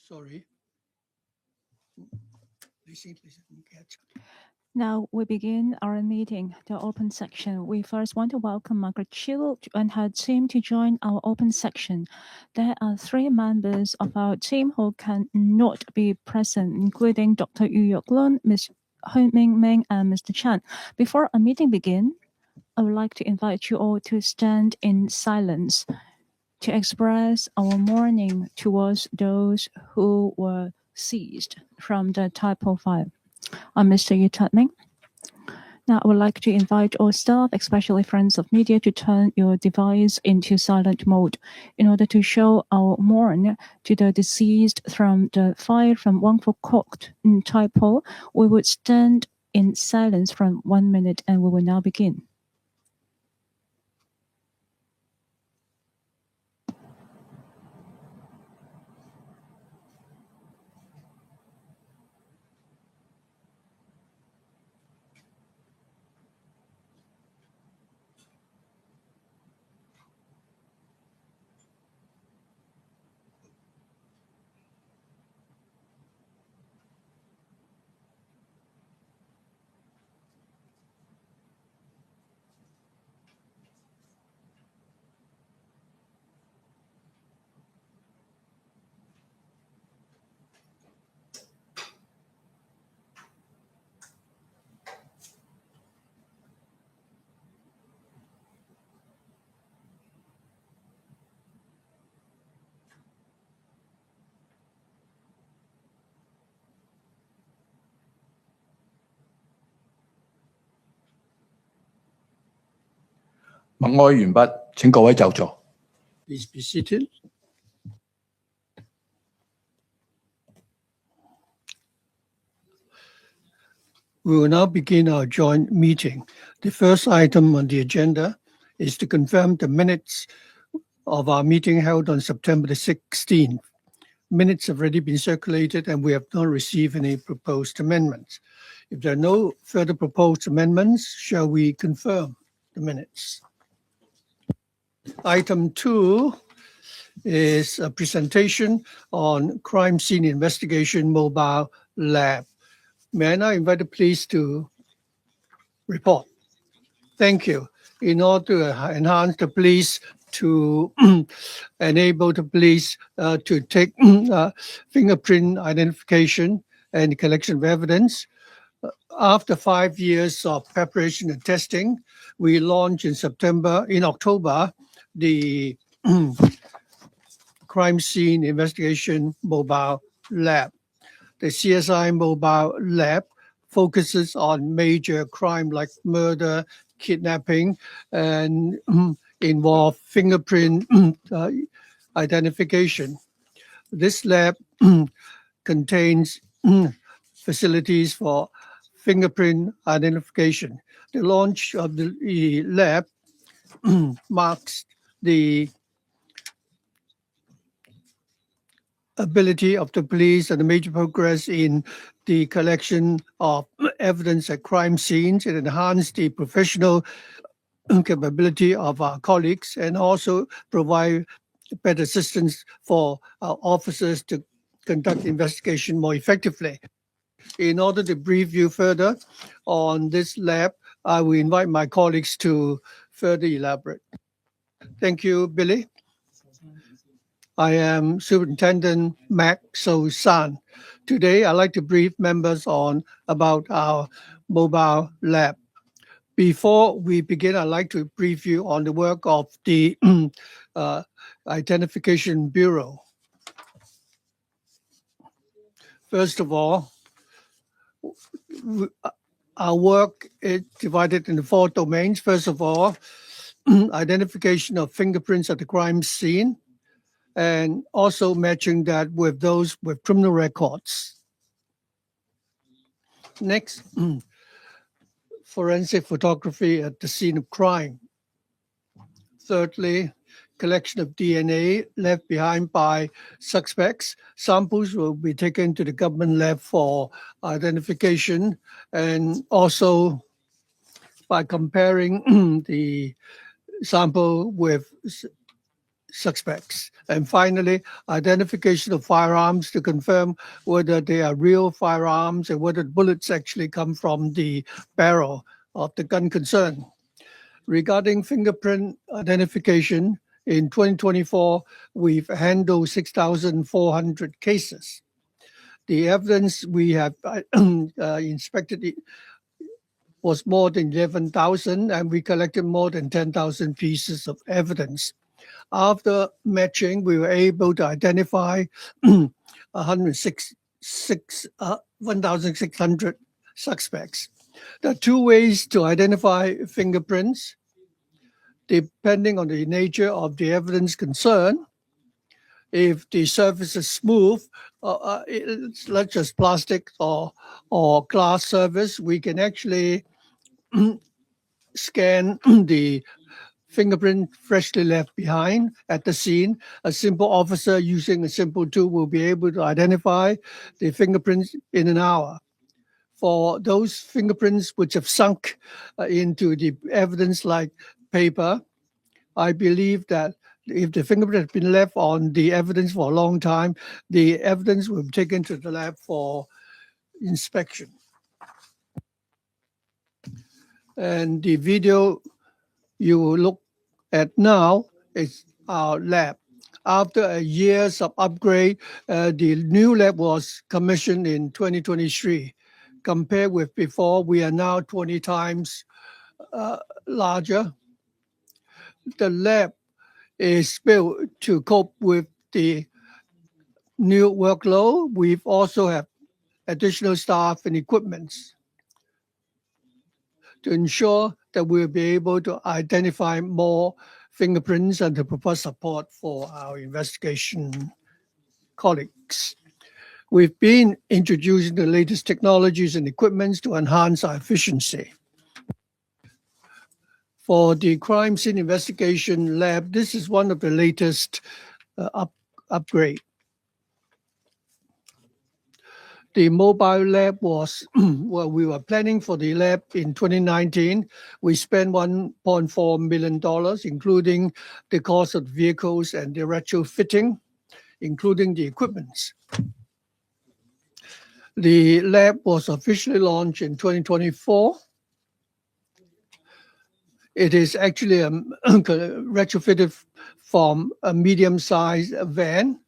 Sorry. Now we begin our meeting, the open section. We first want to welcome Margaret Chiu and her team to join our open section. There are 3 members of our team who cannot be present, including Dr. Yu Yok-lun, Ms. Hun Ming Ming, and Mr. Chan. Before our meeting begins, I would like to invite you all to stand in silence to express our mourning towards those who were seized from the Typo 5. I'm Mr. Yu Tat-ming. Now, I would like to invite all staff, especially friends of media, to turn your device into silent mode in order to show our mourn to the deceased from the fire from Wangfu Court in Typo. We would stand in silence for 1 minute and we will now begin. Please be seated. We will now begin our joint meeting. The first item on the agenda is to confirm the minutes of our meeting held on September the 16th. Minutes have already been circulated and we have not received any proposed amendments. If there are no further proposed amendments, shall we confirm the minutes? Item 2 is a presentation on crime scene investigation mobile lab. May I now invite the police to report? Thank you. In order to enhance the police to enable the police to take fingerprint identification and collection of evidence, after 5 years of preparation and testing, we launched in October, the crime scene investigation mobile lab. The CSI mobile lab focuses on major crime like murder, kidnapping, and involve fingerprint identification. This lab contains facilities for fingerprint identification. The launch of the lab marks the ability of the police and the major progress in the collection of evidence at crime scenes. It enhanced the professional capability of our colleagues and also provide better assistance for our officers to conduct investigation more effectively. In order to brief you further on this lab, I will invite my colleagues to further elaborate. Thank you, Billy. I am Superintendent Mak So-san. Today, I'd like to brief members about our mobile lab. Before we begin, I'd like to brief you on the work of the Identification Bureau. First of all, our work is divided into 4 domains. First of all, identification of fingerprints at the crime scene, and also matching that with those with criminal records. Next, forensic photography at the scene of crime. Thirdly, collection of DNA left behind by suspects. Samples will be taken to the government lab for identification, and also by comparing the sample with suspects. And finally, identification of firearms to confirm whether they are real firearms and whether bullets actually come from the barrel of the gun concerned. Regarding fingerprint identification, in 2024, we've handled 6,400 cases. The evidence we have inspected was more than 11,000, and we collected more than 10,000 pieces of evidence. After matching, we were able to identify 1,600 suspects. There are two ways to identify fingerprints, depending on the nature of the evidence concerned. If the surface is smooth, it's not just plastic or glass surface, we can actually scan the fingerprint freshly left behind at the scene. A simple officer using a simple tool will be able to identify the fingerprints in an hour. For those fingerprints which have sunk into the evidence like paper, I believe that if the fingerprint has been left on the evidence for a long time, the evidence will be taken to the lab for inspection. And the video you will look at now is our lab. After years of upgrade, the new lab was commissioned in 2023. Compared with before, we are now 20 times larger. The lab is built to cope with the new workload. We've also have additional staff and equipments to ensure that we'll be able to identify more fingerprints and to provide support for our investigation colleagues. We've been introducing the latest technologies and equipments to enhance our efficiency. For the crime scene investigation lab, this is one of the latest upgrade. The mobile lab was, well, we were planning for the lab in 2019. We spent $1.4 million, including the cost of vehicles and the retrofitting, including the equipment. The lab was officially launched in 2024. It is actually retrofitted from a medium-sized van,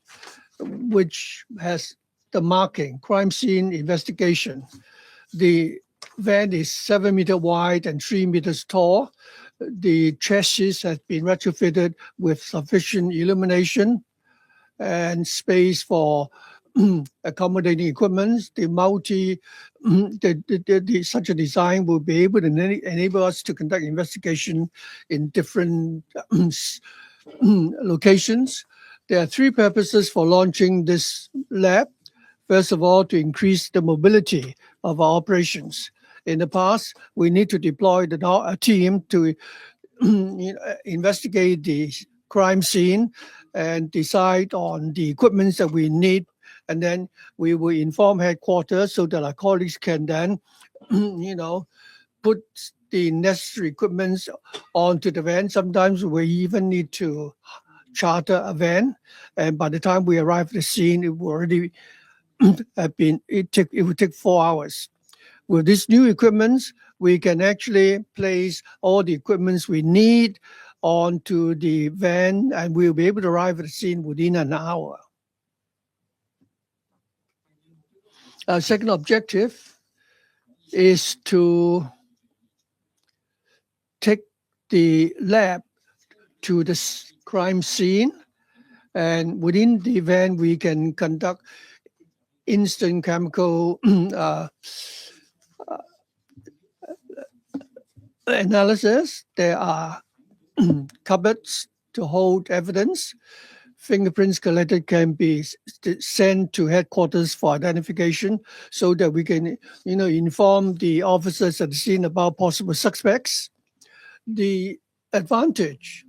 which has the marking, crime scene investigation. The van is 7 meters wide and 3 meters tall. The chassis has been retrofitted with sufficient illumination and space for accommodating equipment. Such a design will be able to enable us to conduct investigation in different locations. There are three purposes for launching this lab. First of all, to increase the mobility of our operations. In the past, we need to deploy a team to investigate the crime scene and decide on the equipment that we need, and then we will inform headquarters so that our colleagues can then, put the necessary equipment onto the van. Sometimes we even need to charter a van, and by the time we arrive at the scene, it will already it would take 4 hours. With this new equipment, we can actually place all the equipment we need onto the van, and we'll be able to arrive at the scene within an hour. Our second objective is to take the lab to the crime scene, and within the van we can conduct instant chemical analysis. There are cupboards to hold evidence. Fingerprints collected can be sent to headquarters for identification so that we can, inform the officers at the scene about possible suspects. The advantage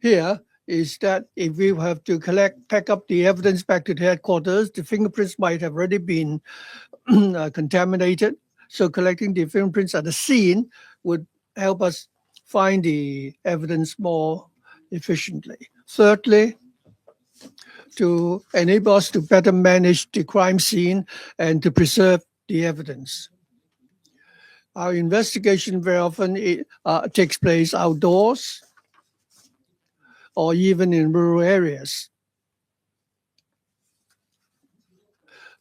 here is that if we have to pack up the evidence back to the headquarters, the fingerprints might have already been contaminated. So collecting the fingerprints at the scene would help us find the evidence more efficiently. Thirdly, to enable us to better manage the crime scene and to preserve the evidence. Our investigation very often takes place outdoors or even in rural areas.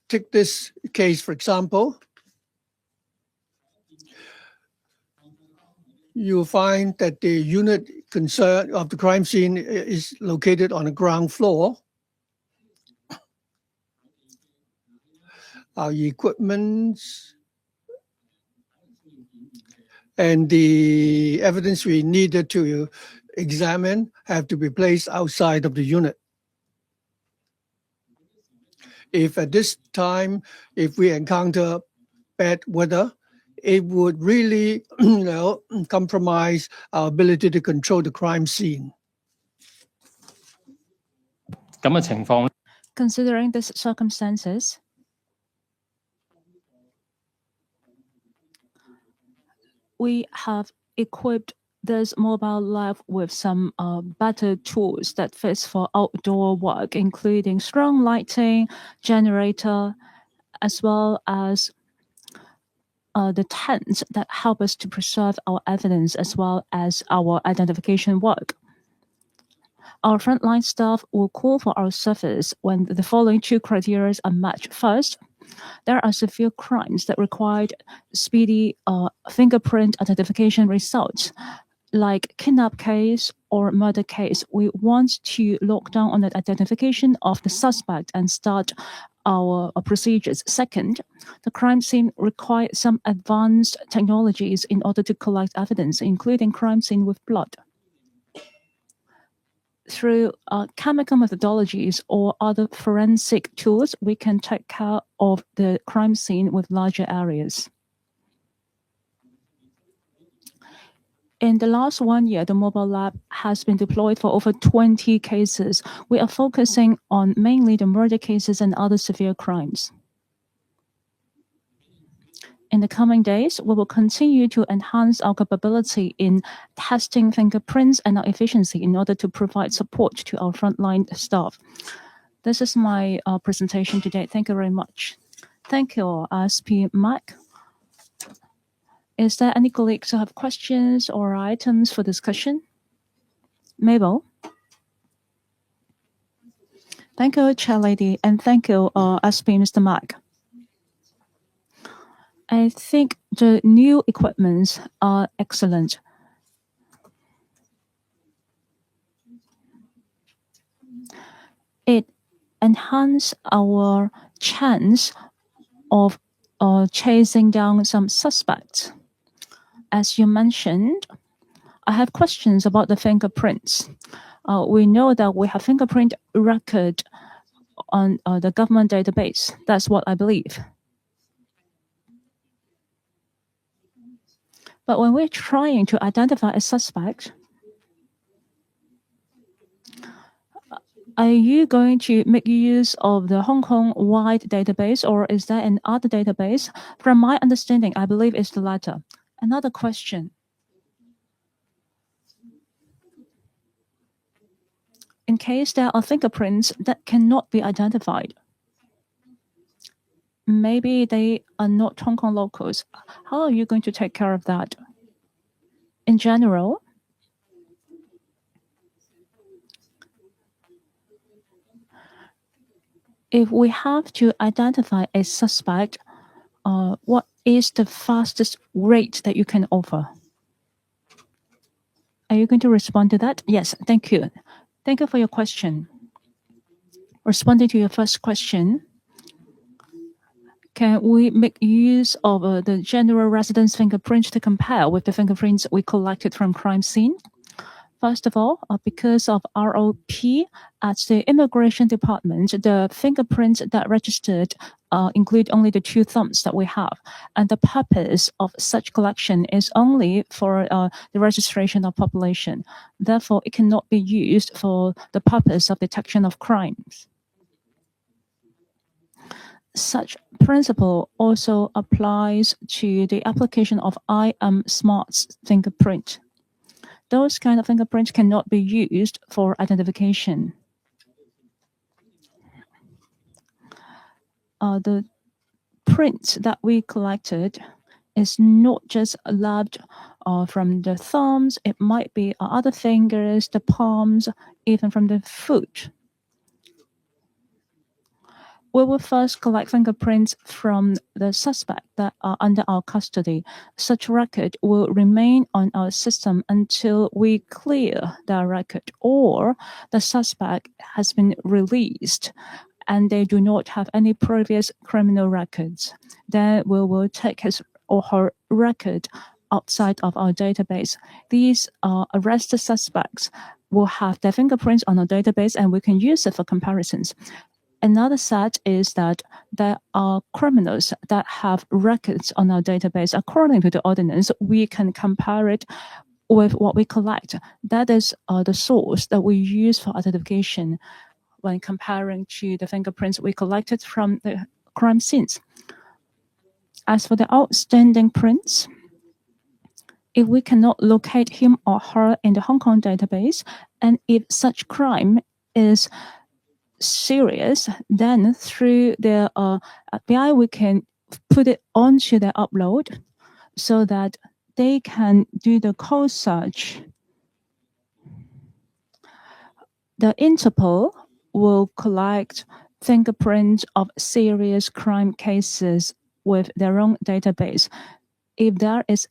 Take this case, for example. You'll find that the unit concerned of the crime scene is located on the ground floor. Our equipment and the evidence we needed to examine have to be placed outside of the unit. If at this time, if we encounter bad weather, it would really compromise our ability to control the crime scene. 咁嘅情況 Considering these circumstances, we have equipped this mobile lab with some better tools that fits for outdoor work, including strong lighting, generator, as well as the tents that help us to preserve our evidence as well as our identification work. Our frontline staff will call for our service when the following two criteria are matched. First, there are severe crimes that require speedy fingerprint identification results, like kidnap case or murder case. We want to lock down on the identification of the suspect and start our procedures. Second, the crime scene requires some advanced technologies in order to collect evidence, including crime scene with blood. Through chemical methodologies or other forensic tools, we can take care of the crime scene with larger areas. In the last 1 year, the mobile lab has been deployed for over 20 cases. We are focusing on mainly the murder cases and other severe crimes. In the coming days, we will continue to enhance our capability in testing fingerprints and our efficiency in order to provide support to our frontline staff. This is my presentation today. Thank you very much. Thank you, SP Mike. Is there any colleagues who have questions or items for discussion? Mabel? Thank you, Chair Lady, and thank you, SP Mr. Mike. I think the new equipments are excellent. It enhances our chance of chasing down some suspects. As you mentioned, I have questions about the fingerprints. We know that we have fingerprint record on the government database. That's what I believe. But when we're trying to identify a suspect, are you going to make use of the Hong Kong-wide database, or is there another database? From my understanding, I believe it's the latter. Another question. In case there are fingerprints that cannot be identified, maybe they are not Hong Kong locals. How are you going to take care of that? In general, if we have to identify a suspect, what is the fastest rate that you can offer? Are you going to respond to that? Yes, thank you. Thank you for your question. Responding to your first question, can we make use of the general residence fingerprint to compare with the fingerprints we collected from crime scene? First of all, because of ROP at the immigration department, the fingerprints that registered include only the 2 thumbs that we have. And the purpose of such collection is only for the registration of population. Therefore, it cannot be used for the purpose of detection of crimes. Such principle also applies to the application of IM Smart's fingerprint. those kind of fingerprints cannot be used for identification. The prints that we collected is not just labbed from the thumbs, it might be other fingers, the palms, even from the foot. We will first collect fingerprints from the suspect that are under our custody. Such record will remain on our system until we clear the record or the suspect has been released and they do not have any previous criminal records. Then we will take his or her record outside of our database. These arrested suspects will have their fingerprints on our database and we can use it for comparisons. Another set is that there are criminals that have records on our database. According to the ordinance, we can compare it with what we collect. That is the source that we use for identification when comparing to the fingerprints we collected from the crime scenes. As for the outstanding prints, if we cannot locate him or her in the Hong Kong database, and if such crime is serious, then through the FBI, we can put it onto their upload so that they can do the code search. The Interpol will collect fingerprints of serious crime cases with their own database. If there is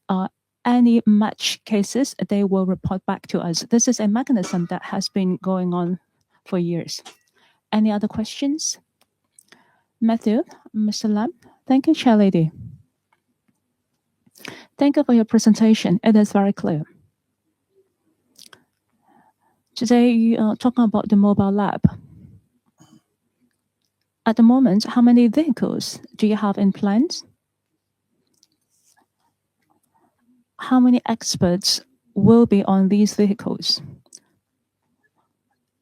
any match cases, they will report back to us. This is a mechanism that has been going on for years. Any other questions? Matthew, Mr. Lam. Thank you, Chair Lady. Thank you for your presentation. It is very clear. Today, you are talking about the mobile lab. At the moment, how many vehicles do you have in plans? How many experts will be on these vehicles?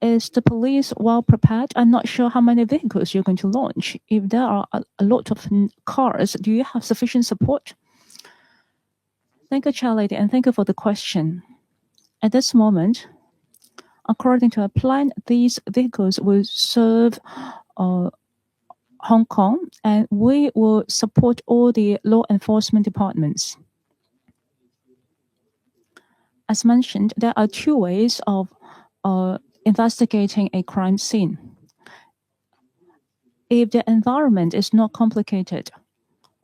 Is the police well prepared? I'm not sure how many vehicles you're going to launch. If there are a lot of cars, do you have sufficient support? Thank you, Chair Lady, and thank you for the question. At this moment, according to our plan, these vehicles will serve Hong Kong, and we will support all the law enforcement departments. As mentioned, there are two ways of investigating a crime scene. If the environment is not complicated,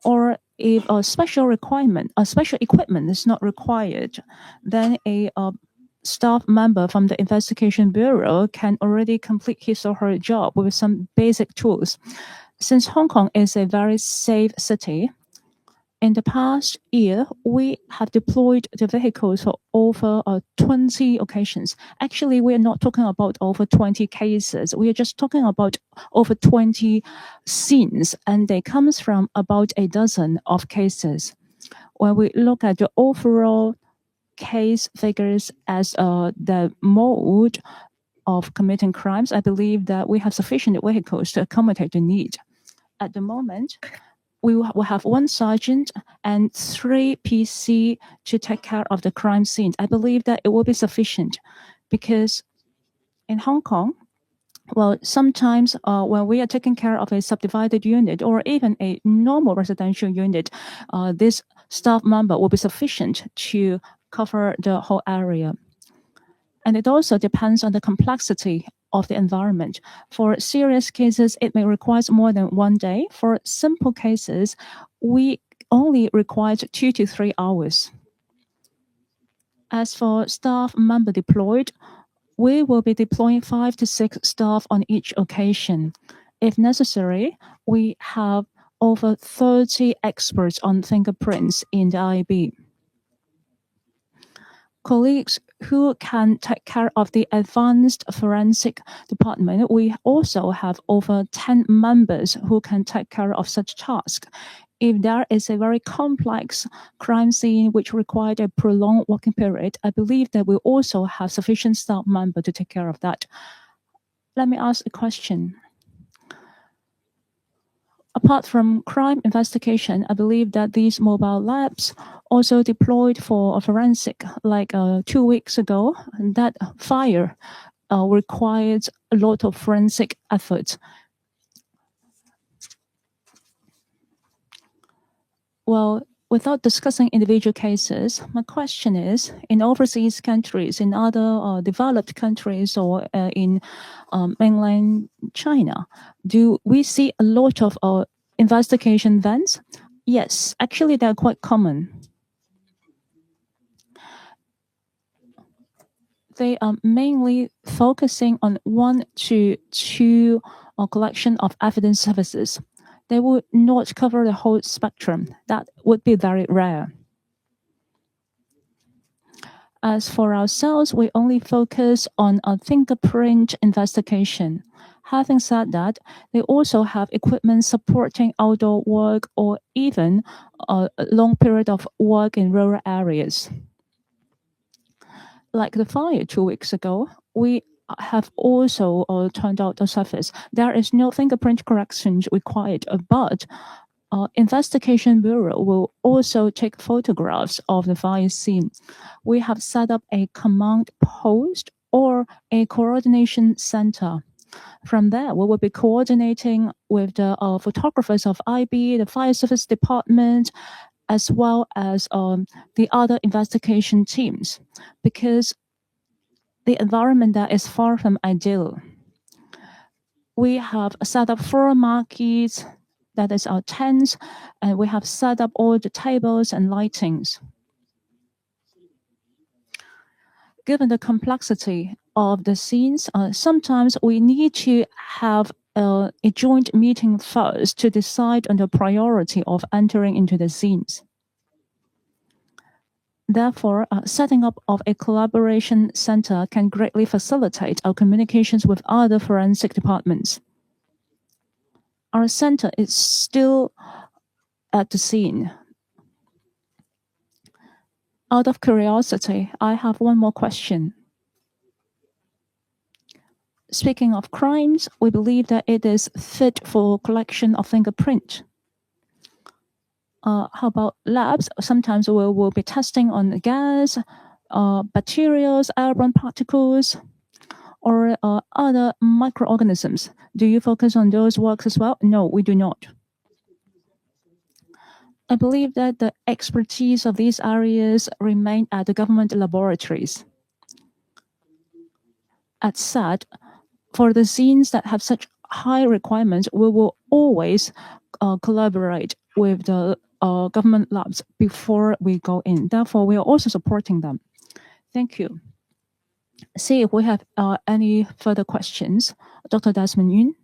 or if a special requirement, a special equipment is not required, then a staff member from the investigation bureau can already complete his or her job with some basic tools. Since Hong Kong is a very safe city, in the past year, we have deployed the vehicles for over 20 occasions. Actually, we are not talking about over 20 cases. We are just talking about over 20 scenes, and they comes from about a dozen of cases. When we look at the overall case figures as the mode of committing crimes, I believe that we have sufficient vehicles to accommodate the need. At the moment, we will have 1 sergeant and 3 PC to take care of the crime scene. I believe that it will be sufficient because in Hong Kong, well, sometimes when we are taking care of a subdivided unit or even a normal residential unit, this staff member will be sufficient to cover the whole area. And it also depends on the complexity of the environment. For serious cases, it may require more than 1 day. For simple cases, we only require 2 to 3 hours. As for staff member deployed, we will be deploying 5 to 6 staff on each occasion. If necessary, we have over 30 experts on fingerprints in the IB. Colleagues who can take care of the advanced forensic department, we also have over 10 members who can take care of such tasks. If there is a very complex crime scene which required a prolonged working period, I believe that we also have sufficient staff members to take care of that. Let me ask a question. Apart from crime investigation, I believe that these mobile labs also deployed for a forensic like 2 weeks ago. And that fire required a lot of forensic effort. Well, without discussing individual cases, my question is, in overseas countries, in other developed countries, or in mainland China, do we see a lot of investigation vents? Yes, actually, they're quite common. They are mainly focusing on 1 to 2 collection of evidence services. They would not cover the whole spectrum. That would be very rare. As for ourselves, we only focus on a fingerprint investigation. Having said that, they also have equipment supporting outdoor work or even a long period of work in rural areas. Like the fire 2 weeks ago, we have also turned out the surface. There is no fingerprint correction required, but Investigation Bureau will also take photographs of the fire scene. We have set up a command post or a coordination center. From there, we will be coordinating with the photographers of IB, the Fire Service Department, as well as the other investigation teams, because the environment there is far from ideal. We have set up 4 markets, that is our tents, and we have set up all the tables and lightings. Given the complexity of the scenes, sometimes we need to have a joint meeting first to decide on the priority of entering into the scenes. Therefore, setting up of a collaboration center can greatly facilitate our communications with other forensic departments. Our center is still at the scene. Out of curiosity, I have one more question. Speaking of crimes, we believe that it is fit for collection of fingerprint. How about labs? Sometimes we will be testing on gas, bacteria, airborne particles, or other microorganisms. Do you focus on those works as well? No, we do not. I believe that the expertise of these areas remain at the government laboratories. As said, for the scenes that have such high requirements, we will always collaborate with the government labs before we go in. Therefore, we are also supporting them. Thank you. See if we have any further questions. Dr. Desmond Yun.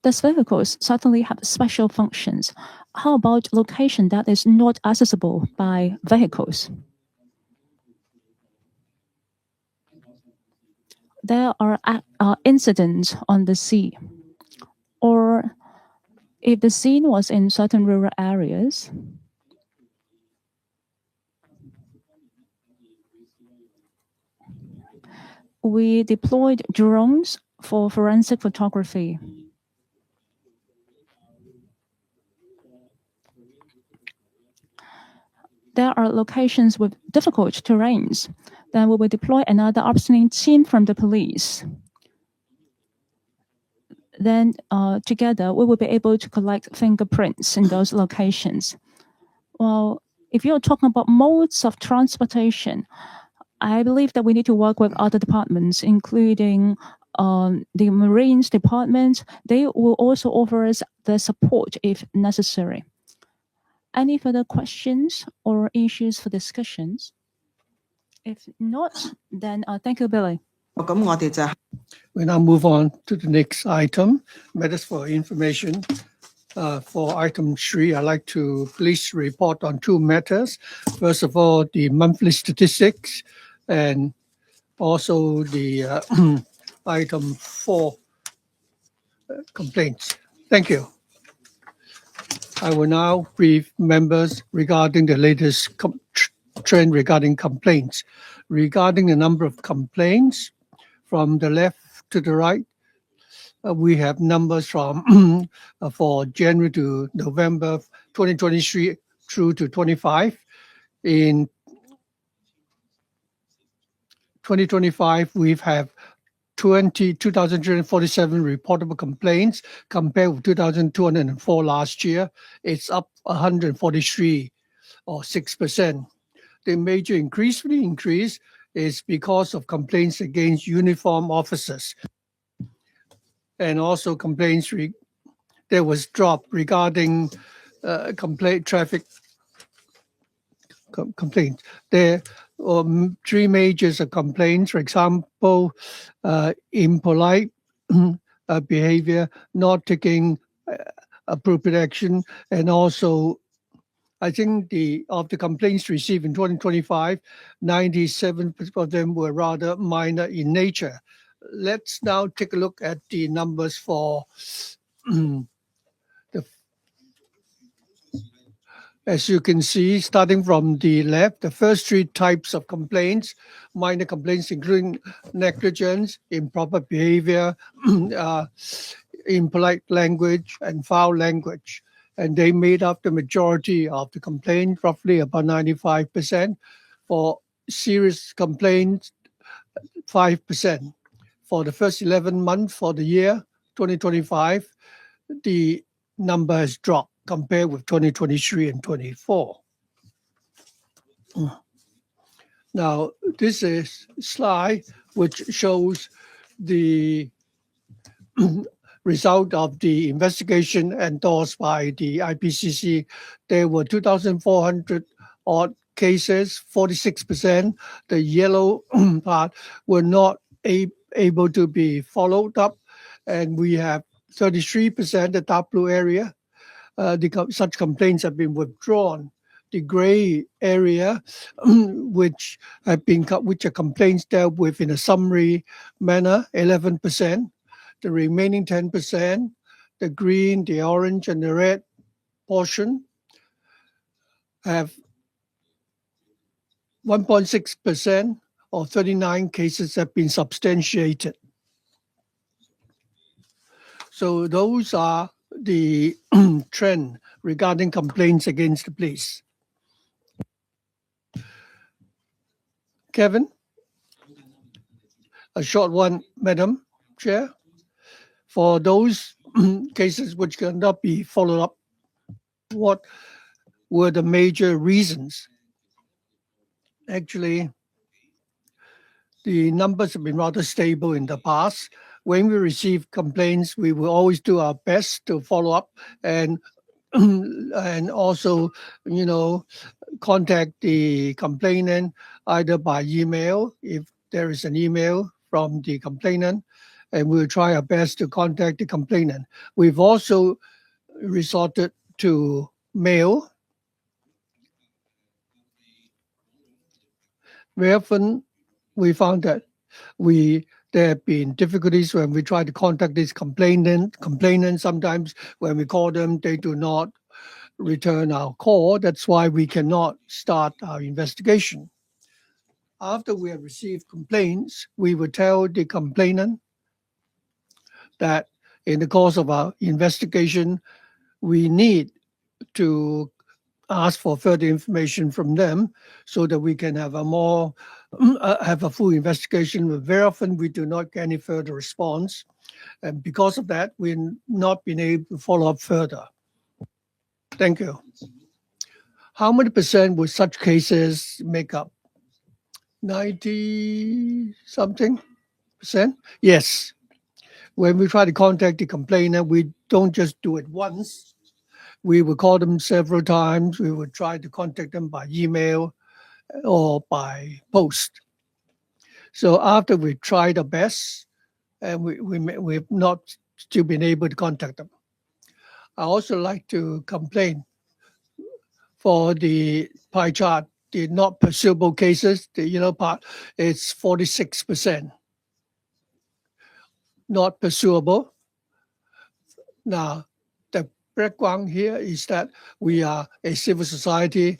These vehicles certainly have special functions. How about location that is not accessible by vehicles? There are incidents on the sea, or if the scene was in certain rural areas, we deployed drones for forensic photography. There are locations with difficult terrains. Then we will deploy another optioning team from the police. Then together, we will be able to collect fingerprints in those locations. Well, if you're talking about modes of transportation, I believe that we need to work with other departments, including the Marines Department. They will also offer us the support if necessary. Any further questions or issues for discussions? If not, then thank you, Billy. We now move on to the next item, matters for information. For item 3, I'd like to please report on 2 matters. First of all, the monthly statistics, and also the item 4, complaints. Thank you. I will now brief members regarding the latest trend regarding complaints. Regarding the number of complaints, from the left to the right, we have numbers from for January to November 2023 through to 25. In 2025, we've have 2,247 reportable complaints compared with 2,204 last year. It's up 143 or 6%. The major increase is because of complaints against uniform officers, and also complaints there was drop regarding traffic complaints. There are three majors of complaints. For example, impolite behavior, not taking appropriate action, and also I think of the complaints received in 2025, 97% of them were rather minor in nature. Let's now take a look at the numbers for as you can see, starting from the left, the first three types of complaints, minor complaints including negligence, improper behavior, impolite language, and foul language. And they made up the majority of the complaints, roughly about 95%. For serious complaints, 5%. For the first 11 months for the year 2025, the number has dropped compared with 2023 and 24. Now, this is a slide which shows the result of the investigation endorsed by the IPCC. There were 2,400 odd cases, 46%. The yellow part were not able to be followed up, and we have 33%, the dark blue area. Such complaints have been withdrawn. The gray area, which are complaints dealt with in a summary manner, 11%. The remaining 10%, the green, the orange, and the red portion, have 1.6% or 39 cases have been substantiated. So those are the trend regarding complaints against the police. Kevin? A short one, Madam Chair. For those cases which cannot be followed up, what were the major reasons? Actually, the numbers have been rather stable in the past. When we receive complaints, we will always do our best to follow up and also, contact the complainant either by email, if there is an email from the complainant, and we'll try our best to contact the complainant. We've also resorted to mail. Very often, we found that there have been difficulties when we try to contact this complainant. Sometimes when we call them, they do not return our call. That's why we cannot start our investigation. After we have received complaints, we will tell the complainant that in the course of our investigation, we need to ask for further information from them so that we can have a full investigation. But very often we do not get any further response, and because of that, we've not been able to follow up further. Thank you. How many percent would such cases make up? 90 something percent? Yes. When we try to contact the complainant, we don't just do it once. We will call them several times. We will try to contact them by email or by post. So after we tried our best, and we've not still been able to contact them. I also like to complain for the pie chart, the not pursuable cases, the yellow part, it's 46%. Not pursuable. Now, the background here is that we are a civil society.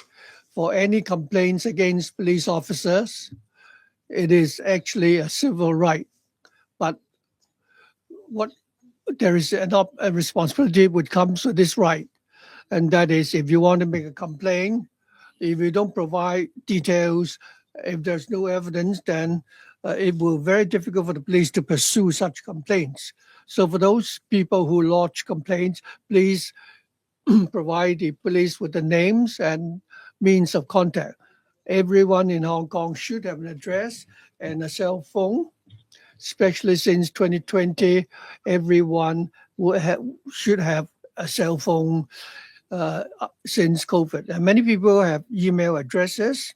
For any complaints against police officers, it is actually a civil right. But what there is a responsibility which comes with this right, and that is if you want to make a complaint, if you don't provide details, if there's no evidence, then it will be very difficult for the police to pursue such complaints. So for those people who lodge complaints, please provide the police with the names and means of contact. Everyone in Hong Kong should have an address and a cell phone, especially since 2020, everyone should have a cell phone since COVID. And many people have email addresses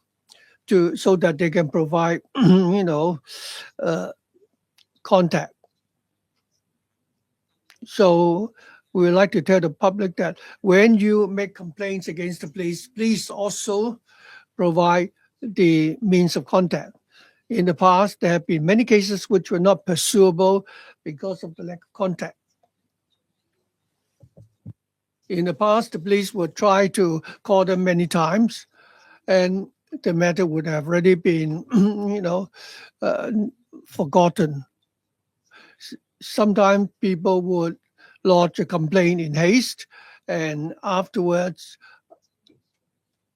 so that they can provide, contact. So we would like to tell the public that when you make complaints against the police, please also provide the means of contact. In the past, there have been many cases which were not pursuable because of the lack of contact. In the past, the police would try to call them many times, and the matter would have already been, forgotten. Sometimes people would lodge a complaint in haste, and afterwards,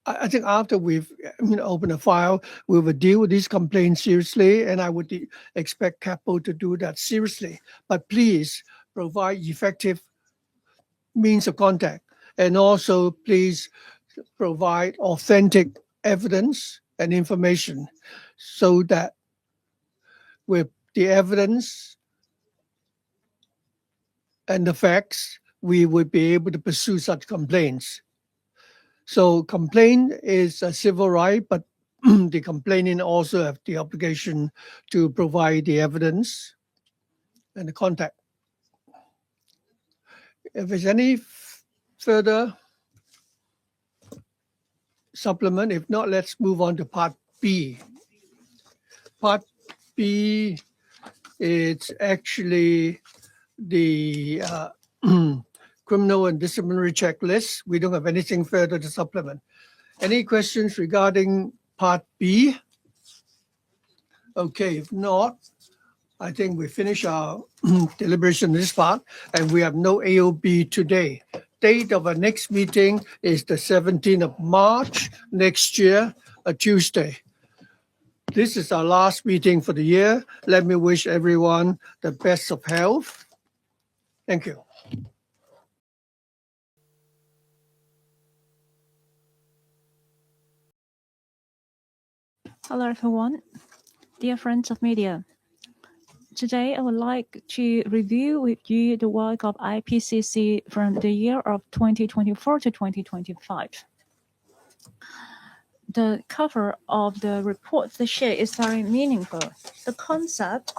I think after we've opened a file, we will deal with these complaints seriously, and I would expect CAPO to do that seriously. But please provide effective means of contact, and also please provide authentic evidence and information so that with the evidence and the facts, we would be able to pursue such complaints. So complaint is a civil right, but the complainant also have the obligation to provide the evidence and the contact. If there's any further supplement, if not, let's move on to part B. Part B is actually the criminal and disciplinary checklist. We don't have anything further to supplement. Any questions regarding part B? Okay, if not, I think we finish our deliberation in this part, and we have no AOB today. Date of our next meeting is the 17th of March next year, a Tuesday. This is our last meeting for the year. Let me wish everyone the best of health. Thank you. Hello, everyone. Dear friends of media. Today, I would like to review with you the work of IPCC from the year of 2024 to 2025. The cover of the report this year is very meaningful. The concept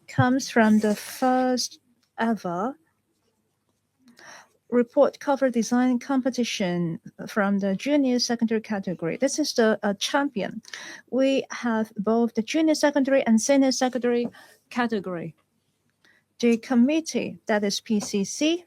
comes from the first ever report cover design competition from the junior secondary category. This is the champion. We have both the junior secondary and senior secondary category. The committee, that is PCC,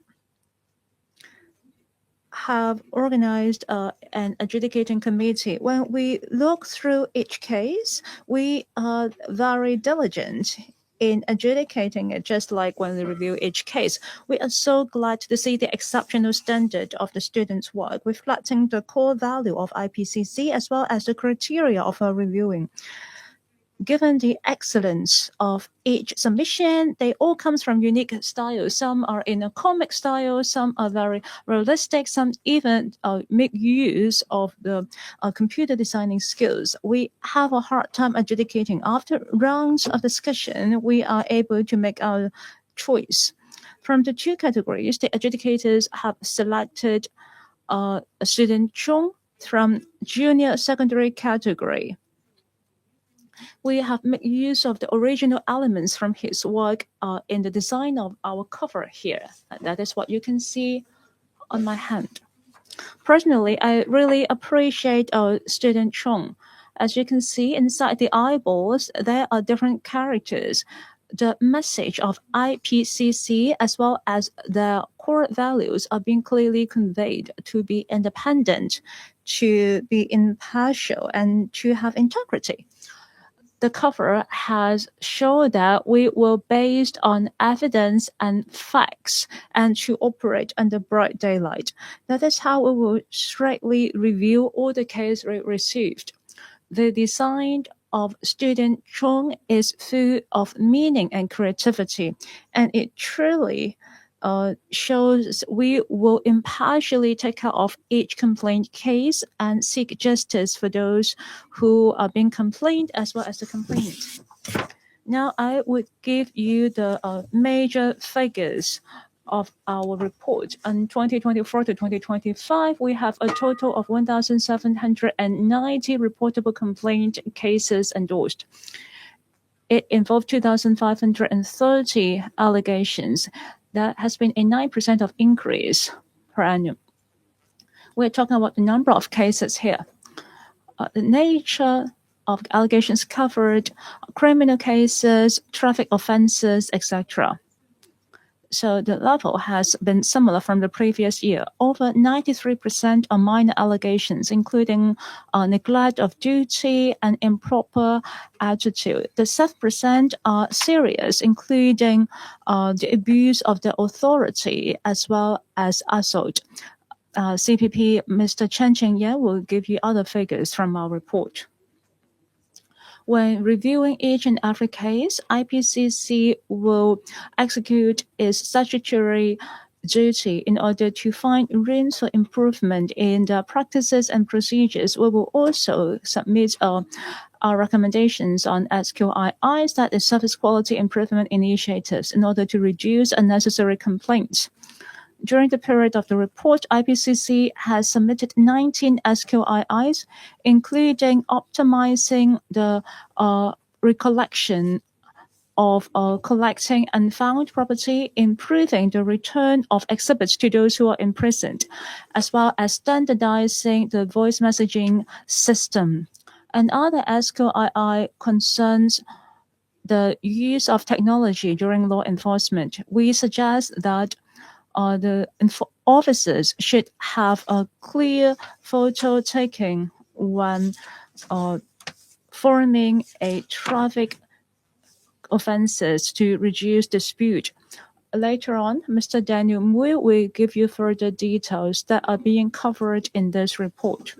have organized an adjudicating committee. When we look through each case, we are very diligent in adjudicating it, just like when we review each case. We are so glad to see the exceptional standard of the students' work, reflecting the core value of IPCC as well as the criteria of our reviewing. Given the excellence of each submission, they all come from unique styles. Some are in a comic style, some are very realistic, some even make use of the computer designing skills. We have a hard time adjudicating. After rounds of discussion, we are able to make our choice. From the two categories, the adjudicators have selected student Chung from junior secondary category. We have made use of the original elements from his work in the design of our cover here. That is what you can see on my hand. Personally, I really appreciate student Chung. As you can see inside the eyeballs, there are different characters. The message of IPCC as well as the core values are being clearly conveyed: to be independent, to be impartial, and to have integrity. the cover has shown that we were based on evidence and facts and to operate under bright daylight. That is how we will straightly review all the cases we received. The design of student Chung is full of meaning and creativity, and it truly shows we will impartially take care of each complaint case and seek justice for those who are being complained as well as the complainant. Now I would give you the major figures of our report. In 2024 to 2025, we have a total of 1,790 reportable complaint cases endorsed. It involved 2,530 allegations. That has been a 9% of increase per annum. We're talking about the number of cases here. The nature of allegations covered criminal cases, traffic offenses, etc. So the level has been similar from the previous year. Over 93% are minor allegations, including neglect of duty and improper attitude. The 7% are serious, including the abuse of the authority as well as assault. CPP Mr. Chan Ching-yan will give you other figures from our report. When reviewing each and every case, IPCC will execute its statutory duty in order to find room for improvement in the practices and procedures. We will also submit our recommendations on SQIIs, that is service quality improvement initiatives, in order to reduce unnecessary complaints. During the period of the report, IPCC has submitted 19 SQIIs, including optimizing the recollection of collecting unfound property, improving the return of exhibits to those who are imprisoned, as well as standardizing the voice messaging system. Another SQII concerns the use of technology during law enforcement. We suggest that the officers should have a clear photo taking when forming a traffic offenses to reduce dispute. Later on, Mr. Daniel Mui will give you further details that are being covered in this report.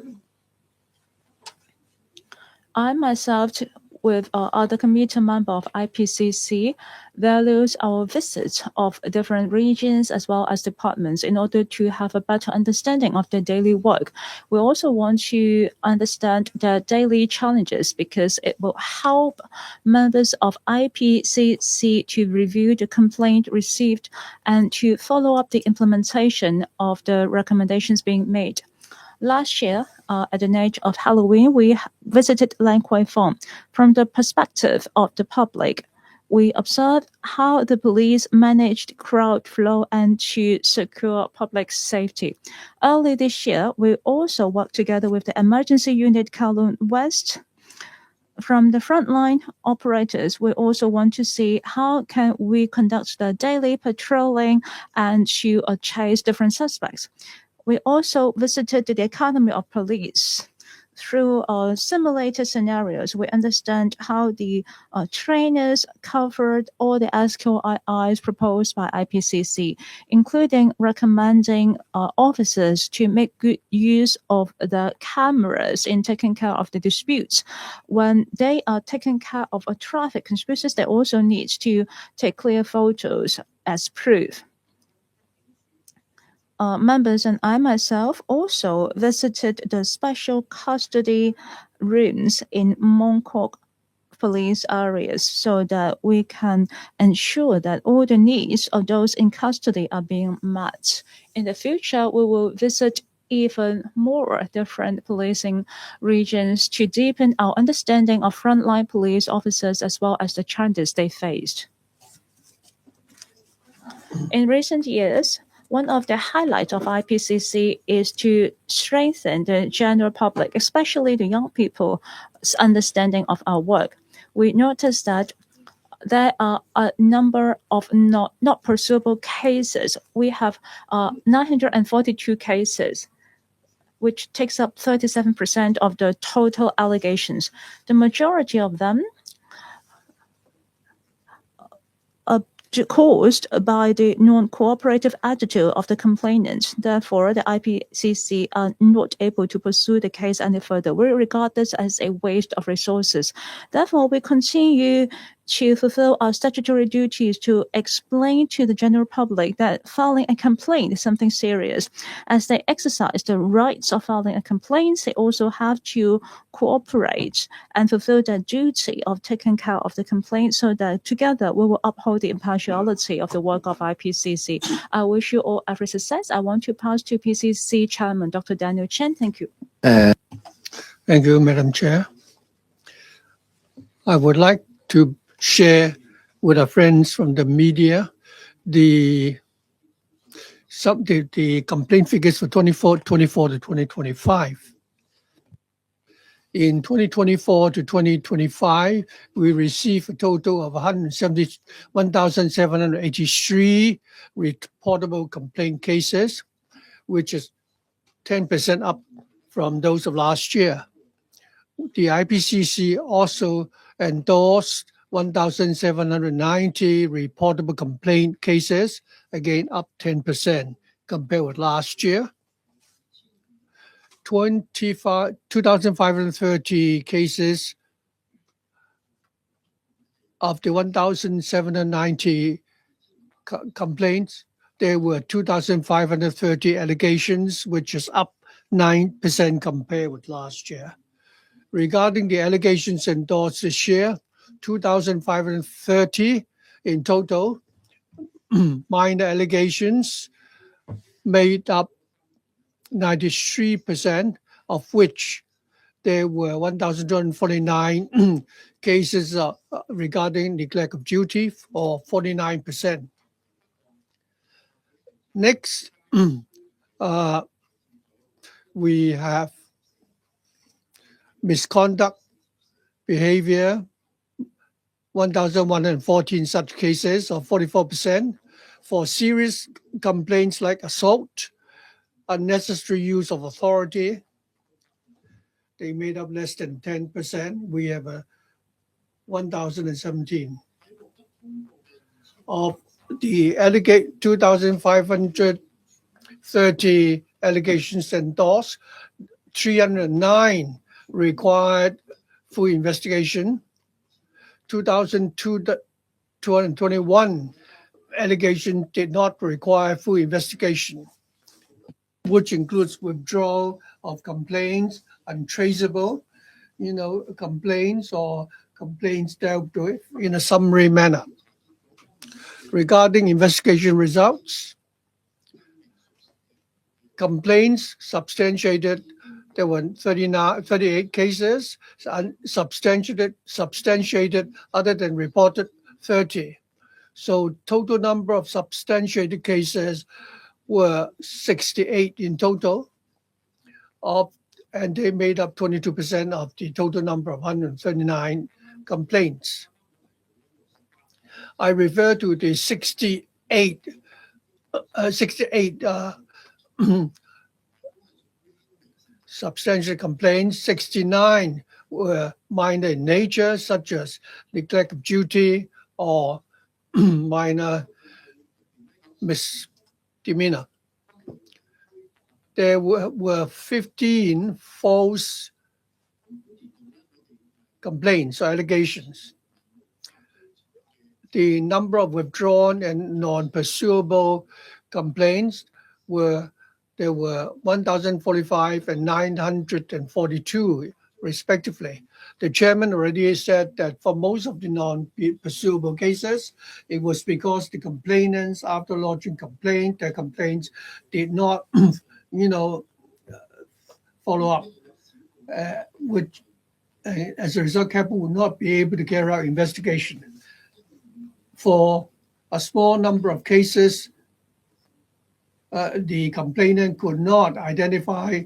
I myself, with other committee member of IPCC, values our visits of different regions as well as departments in order to have a better understanding of their daily work. We also want to understand their daily challenges because it will help members of IPCC to review the complaint received and to follow up the implementation of the recommendations being made. Last year, at the night of Halloween, we visited Lan Kwai Fong. From the perspective of the public, we observed how the police managed crowd flow and to secure public safety. Early this year, we also worked together with the emergency unit Kowloon West. From the frontline operators, we also want to see how can we conduct the daily patrolling and to chase different suspects. We also visited the Academy of Police. Through simulated scenarios, we understand how the trainers covered all the SQIIs proposed by IPCC, including recommending officers to make good use of the cameras in taking care of the disputes. When they are taking care of traffic conspiracies, they also need to take clear photos as proof. Members and I myself also visited the special custody rooms in Mongkok police areas so that we can ensure that all the needs of those in custody are being met. In the future, we will visit even more different policing regions to deepen our understanding of frontline police officers as well as the challenges they faced. In recent years, one of the highlights of IPCC is to strengthen the general public, especially the young people's understanding of our work. We noticed that there are a number of not pursuable cases. We have 942 cases, which takes up 37% of the total allegations. The majority of them caused by the non-cooperative attitude of the complainant. Therefore, the IPCC are not able to pursue the case any further. We regard this as a waste of resources. Therefore, we continue to fulfill our statutory duties to explain to the general public that filing a complaint is something serious. As they exercise the rights of filing a complaint, they also have to cooperate and fulfill their duty of taking care of the complaint so that together we will uphold the impartiality of the work of IPCC. I wish you all every success. I want to pass to PCC Chairman Dr. Daniel Chan. Thank you. Thank you, Madam Chair. I would like to share with our friends from the media the complaint figures for 2024 to 2025. In 2024 to 2025, we received a total of 171,783 reportable complaint cases, which is 10% up from those of last year. The IPCC also endorsed 1,790 reportable complaint cases, again up 10% compared with last year. 2,530 cases of the 1,790 complaints, there were 2,530 allegations, which is up 9% compared with last year. Regarding the allegations endorsed this year, 2,530 in total. Minor allegations made up 93%, of which there were 1,249 cases regarding neglect of duty, or 49%. Next, we have misconduct behavior, 1,114 such cases, or 44%. For serious complaints like assault, unnecessary use of authority, they made up less than 10%. We have 1,017. Of the 2,530 allegations endorsed, 309 required full investigation. 2,221 allegations did not require full investigation, which includes withdrawal of complaints, untraceable, complaints or complaints dealt with in a summary manner. Regarding investigation results, complaints substantiated, there were 38 cases, substantiated other than reported 30. So total number of substantiated cases were 68 in total, and they made up 22% of the total number of 139 complaints. I refer to the 68 substantial complaints. 69 were minor in nature, such as neglect of duty or minor misdemeanor. There were 15 false complaints or allegations. The number of withdrawn and non-pursuable complaints there were 1,045 and 942 respectively. The chairman already said that for most of the non-pursuable cases, it was because the complainants, after lodging complaint, their complaints did not, follow up, which as a result, CAPO would not be able to carry out investigation. For a small number of cases, the complainant could not identify,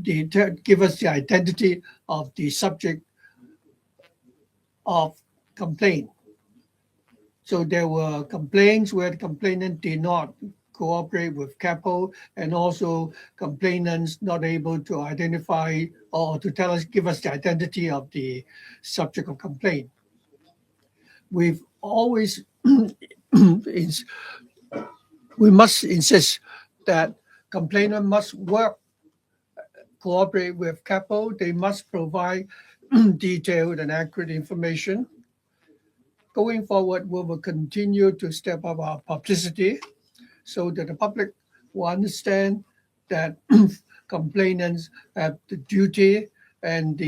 give us the identity of the subject of complaint. So there were complaints where the complainant did not cooperate with CAPO, and also complainants not able to identify or to give us the identity of the subject of complaint. We've always we must insist that complainant must cooperate with CAPO. They must provide detailed and accurate information. Going forward, we will continue to step up our publicity so that the public will understand that complainants have the duty and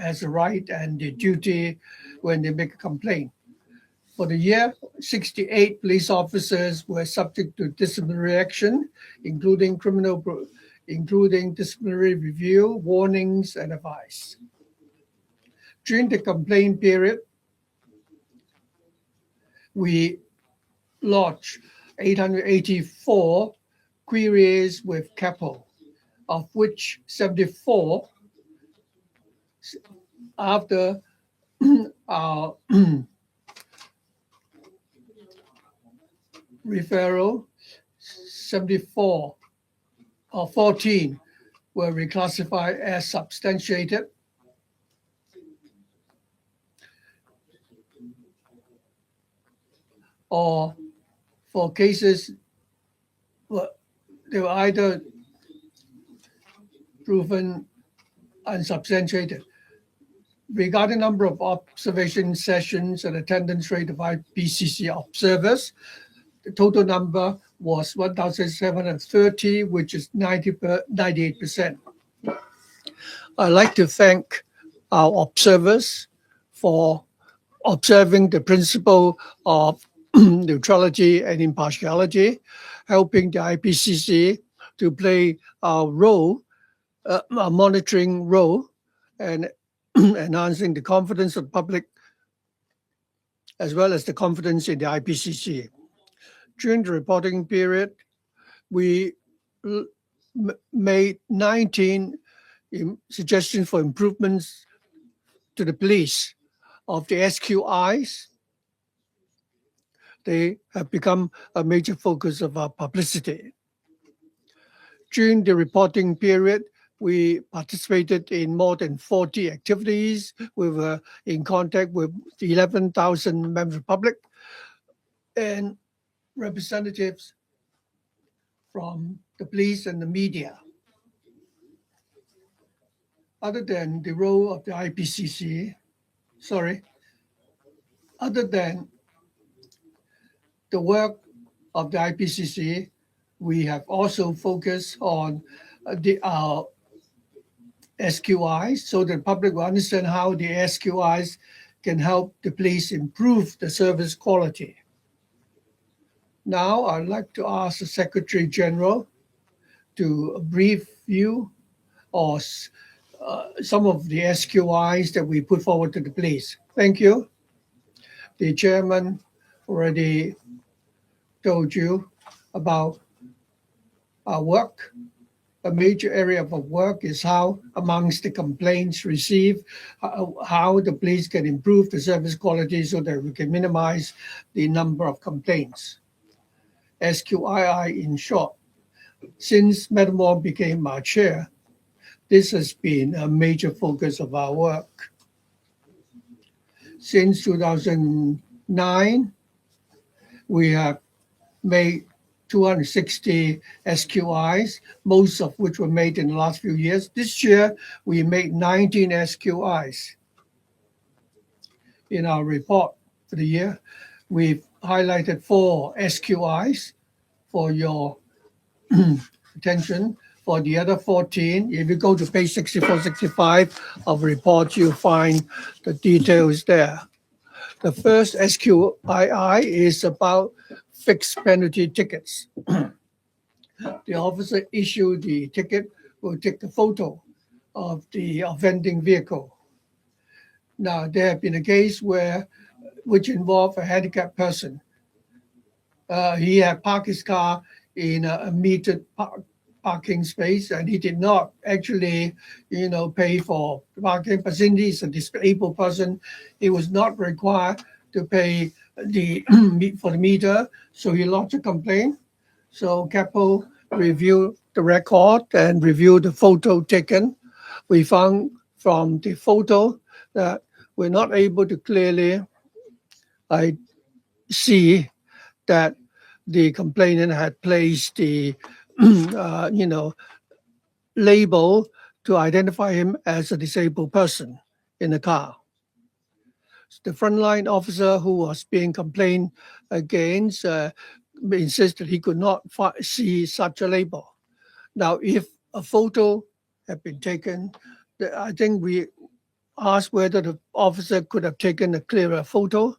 has the right and the duty when they make a complaint. For the year, 68 police officers were subject to disciplinary action, including disciplinary review, warnings, and advice. During the complaint period, we lodged 884 queries with CAPO, of which 74 after our referral, 74 or 14 were reclassified as substantiated. Or for cases, they were either proven unsubstantiated. Regarding number of observation sessions and attendance rate of IPCC observers, the total number was 1,730, which is 98%. I'd like to thank our observers for observing the principle of neutrality and impartiality, helping the IPCC to play a role, a monitoring role, and enhancing the confidence of the public as well as the confidence in the IPCC. During the reporting period, we made 19 suggestions for improvements to the police of the SQIs. They have become a major focus of our publicity. During the reporting period, we participated in more than 40 activities. We were in contact with 11,000 members of the public and representatives from the police and the media. Other than the role of the IPCC, other than the work of the IPCC, we have also focused on our SQIs so that the public will understand how the SQIs can help the police improve the service quality. Now, I'd like to ask the Secretary General to brief you or some of the SQIs that we put forward to the police. Thank you. The chairman already told you about our work. A major area of our work is how, amongst the complaints received, how the police can improve the service quality so that we can minimize the number of complaints. SQII in short. Since Madam Wong became our chair, this has been a major focus of our work. Since 2009, we have made 260 SQIs, most of which were made in the last few years. This year, we made 19 SQIs. In our report for the year, we've highlighted 4 SQIs for your attention. For the other 14, if you go to page 64, 65 of the report, you'll find the details there. The first SQII is about fixed penalty tickets. The officer issued the ticket will take a photo of the offending vehicle. Now, there have been a case which involved a handicapped person. He had parked his car in a metered parking space, and he did not actually, pay for parking. But since he's a disabled person, he was not required to pay for the meter, so he lodged a complaint. So CAPO reviewed the record and reviewed the photo taken. We found from the photo that we're not able to clearly see that the complainant had placed the label to identify him as a disabled person in the car. The frontline officer who was being complained against insisted he could not see such a label. Now, if a photo had been taken, I think we asked whether the officer could have taken a clearer photo.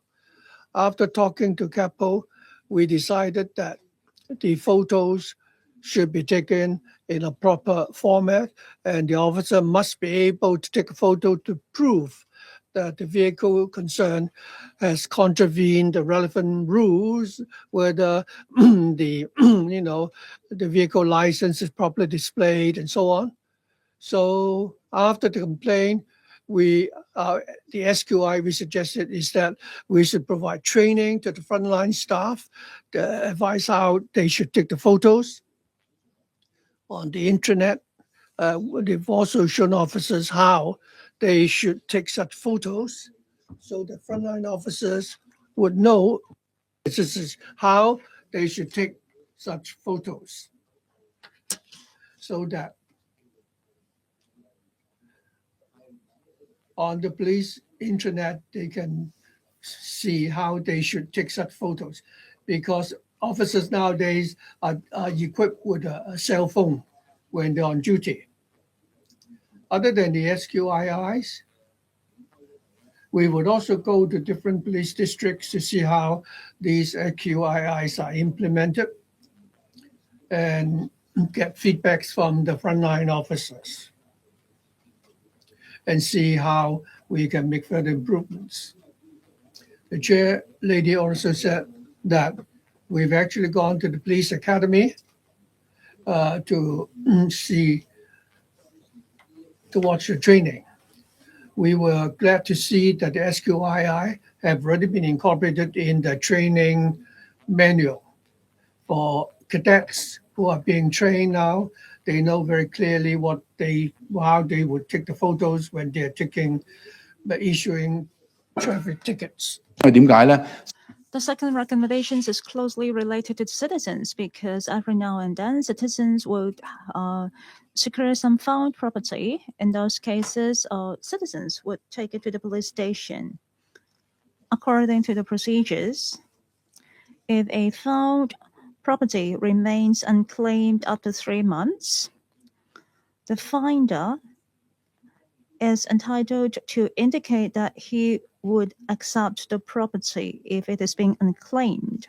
After talking to CAPO, we decided that the photos should be taken in a proper format, and the officer must be able to take a photo to prove that the vehicle concerned has contravened the relevant rules, whether the the vehicle license is properly displayed and so on. So after the complaint, the SQI we suggested is that we should provide training to the frontline staff to advise how they should take the photos on the internet. They've also shown officers how they should take such photos, so the frontline officers would know this is how they should take such photos, so that on the police internet they can see how they should take such photos, because officers nowadays are equipped with a cell phone when they're on duty. Other than the SQIIs, we would also go to different police districts to see how these SQIIs are implemented and get feedbacks from the frontline officers and see how we can make further improvements. The chair lady also said that we've actually gone to the police academy to watch the training. We were glad to see that the SQII have already been incorporated in the training manual for cadets who are being trained now. They know very clearly how they would take the photos when they're issuing traffic tickets. 點解呢？ The second recommendation is closely related to citizens, because every now and then citizens would secure some found property. In those cases, citizens would take it to the police station. According to the procedures, if a found property remains unclaimed after 3 months, the finder is entitled to indicate that he would accept the property if it is being unclaimed.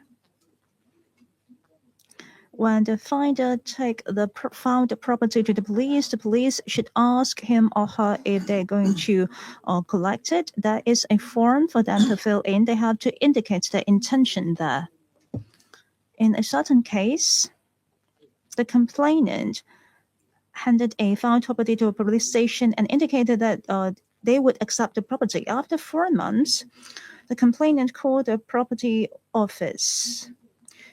When the finder take the found property to the police should ask him or her if they're going to collect it. There is a form for them to fill in. They have to indicate their intention there. In a certain case, the complainant handed a found property to a police station and indicated that they would accept the property. After 4 months, the complainant called the property office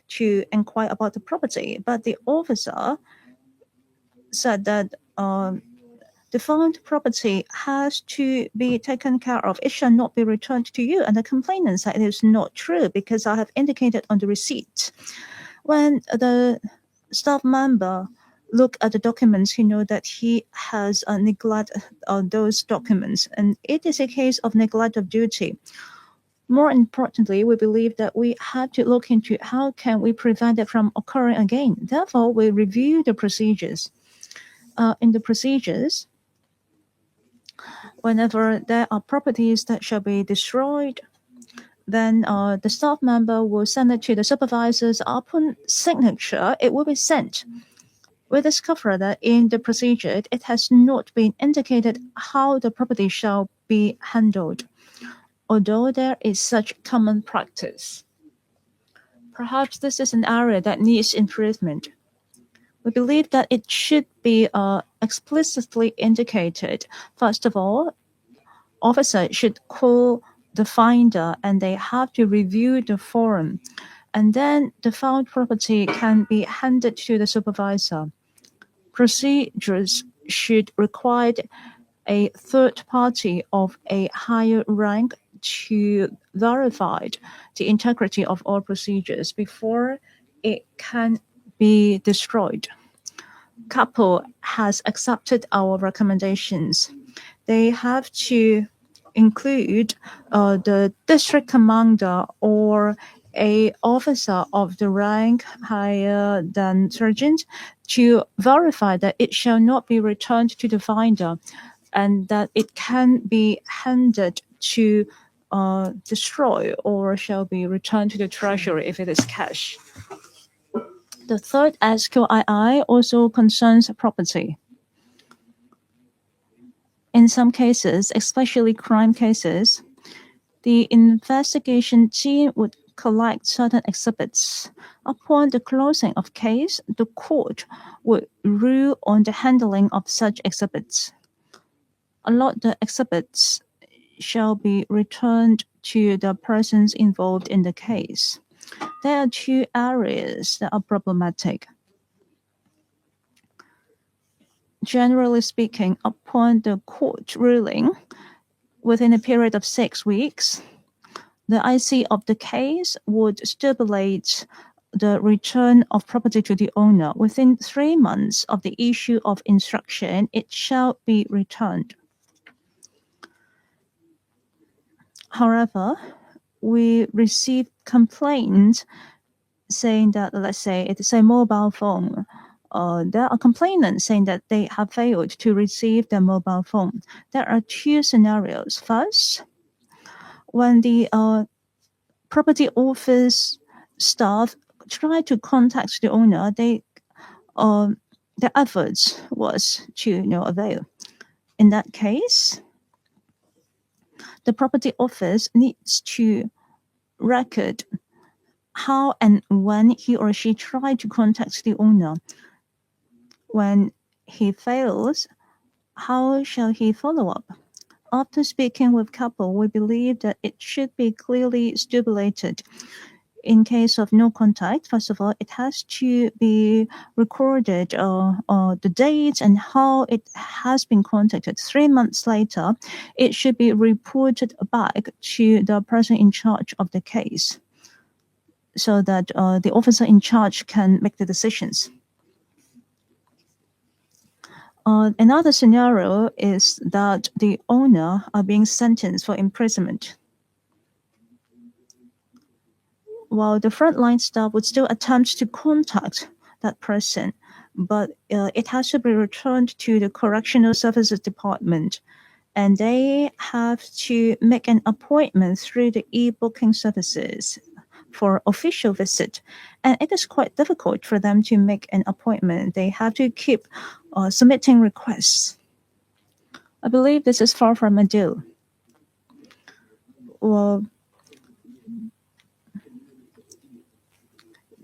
to inquire about the property, but the officer said that the found property has to be taken care of. It shall not be returned to you. And the complainant said it is not true because I have indicated on the receipt. When the staff member look at the documents, he know that he has neglected those documents, and it is a case of neglect of duty. More importantly, we believe that we have to look into how can we prevent it from occurring again. Therefore, we review the procedures. In the procedures, whenever there are properties that shall be destroyed, then the staff member will send it to the supervisors. Upon signature, it will be sent. We discover that in the procedure, it has not been indicated how the property shall be handled, although there is such common practice. Perhaps this is an area that needs improvement. We believe that it should be explicitly indicated. First of all, officers should call the finder and they have to review the form, and then the found property can be handed to the supervisor. Procedures should require a third party of a higher rank to verify the integrity of all procedures before it can be destroyed. CAPO has accepted our recommendations. They have to include the district commander or a officer of the rank higher than sergeant to verify that it shall not be returned to the finder and that it can be handed to destroy or shall be returned to the treasury if it is cash. The third SQII also concerns property. In some cases, especially crime cases, the investigation team would collect certain exhibits. Upon the closing of case, the court would rule on the handling of such exhibits. A lot of the exhibits shall be returned to the persons involved in the case. There are two areas that are problematic. Generally speaking, upon the court ruling, within a period of 6 weeks, the IC of the case would stipulate the return of property to the owner. Within 3 months of the issue of instruction, it shall be returned. However, we received complaints saying that, let's say, it's a mobile phone. There are complainants saying that they have failed to receive their mobile phone. There are two scenarios. First, when the property office staff try to contact the owner, their efforts was to no avail. In that case, the property office needs to record how and when he or she tried to contact the owner. When he fails, how shall he follow up? After speaking with CAPO, we believe that it should be clearly stipulated. In case of no contact, first of all, it has to be recorded the dates and how it has been contacted. 3 months later, it should be reported back to the person in charge of the case so that the officer in charge can make the decisions. Another scenario is that the owner are being sentenced for imprisonment. While the frontline staff would still attempt to contact that person, but it has to be returned to the Correctional Services Department, and they have to make an appointment through the e-booking services for official visit. And it is quite difficult for them to make an appointment. They have to keep submitting requests. I believe this is far from ideal. Well,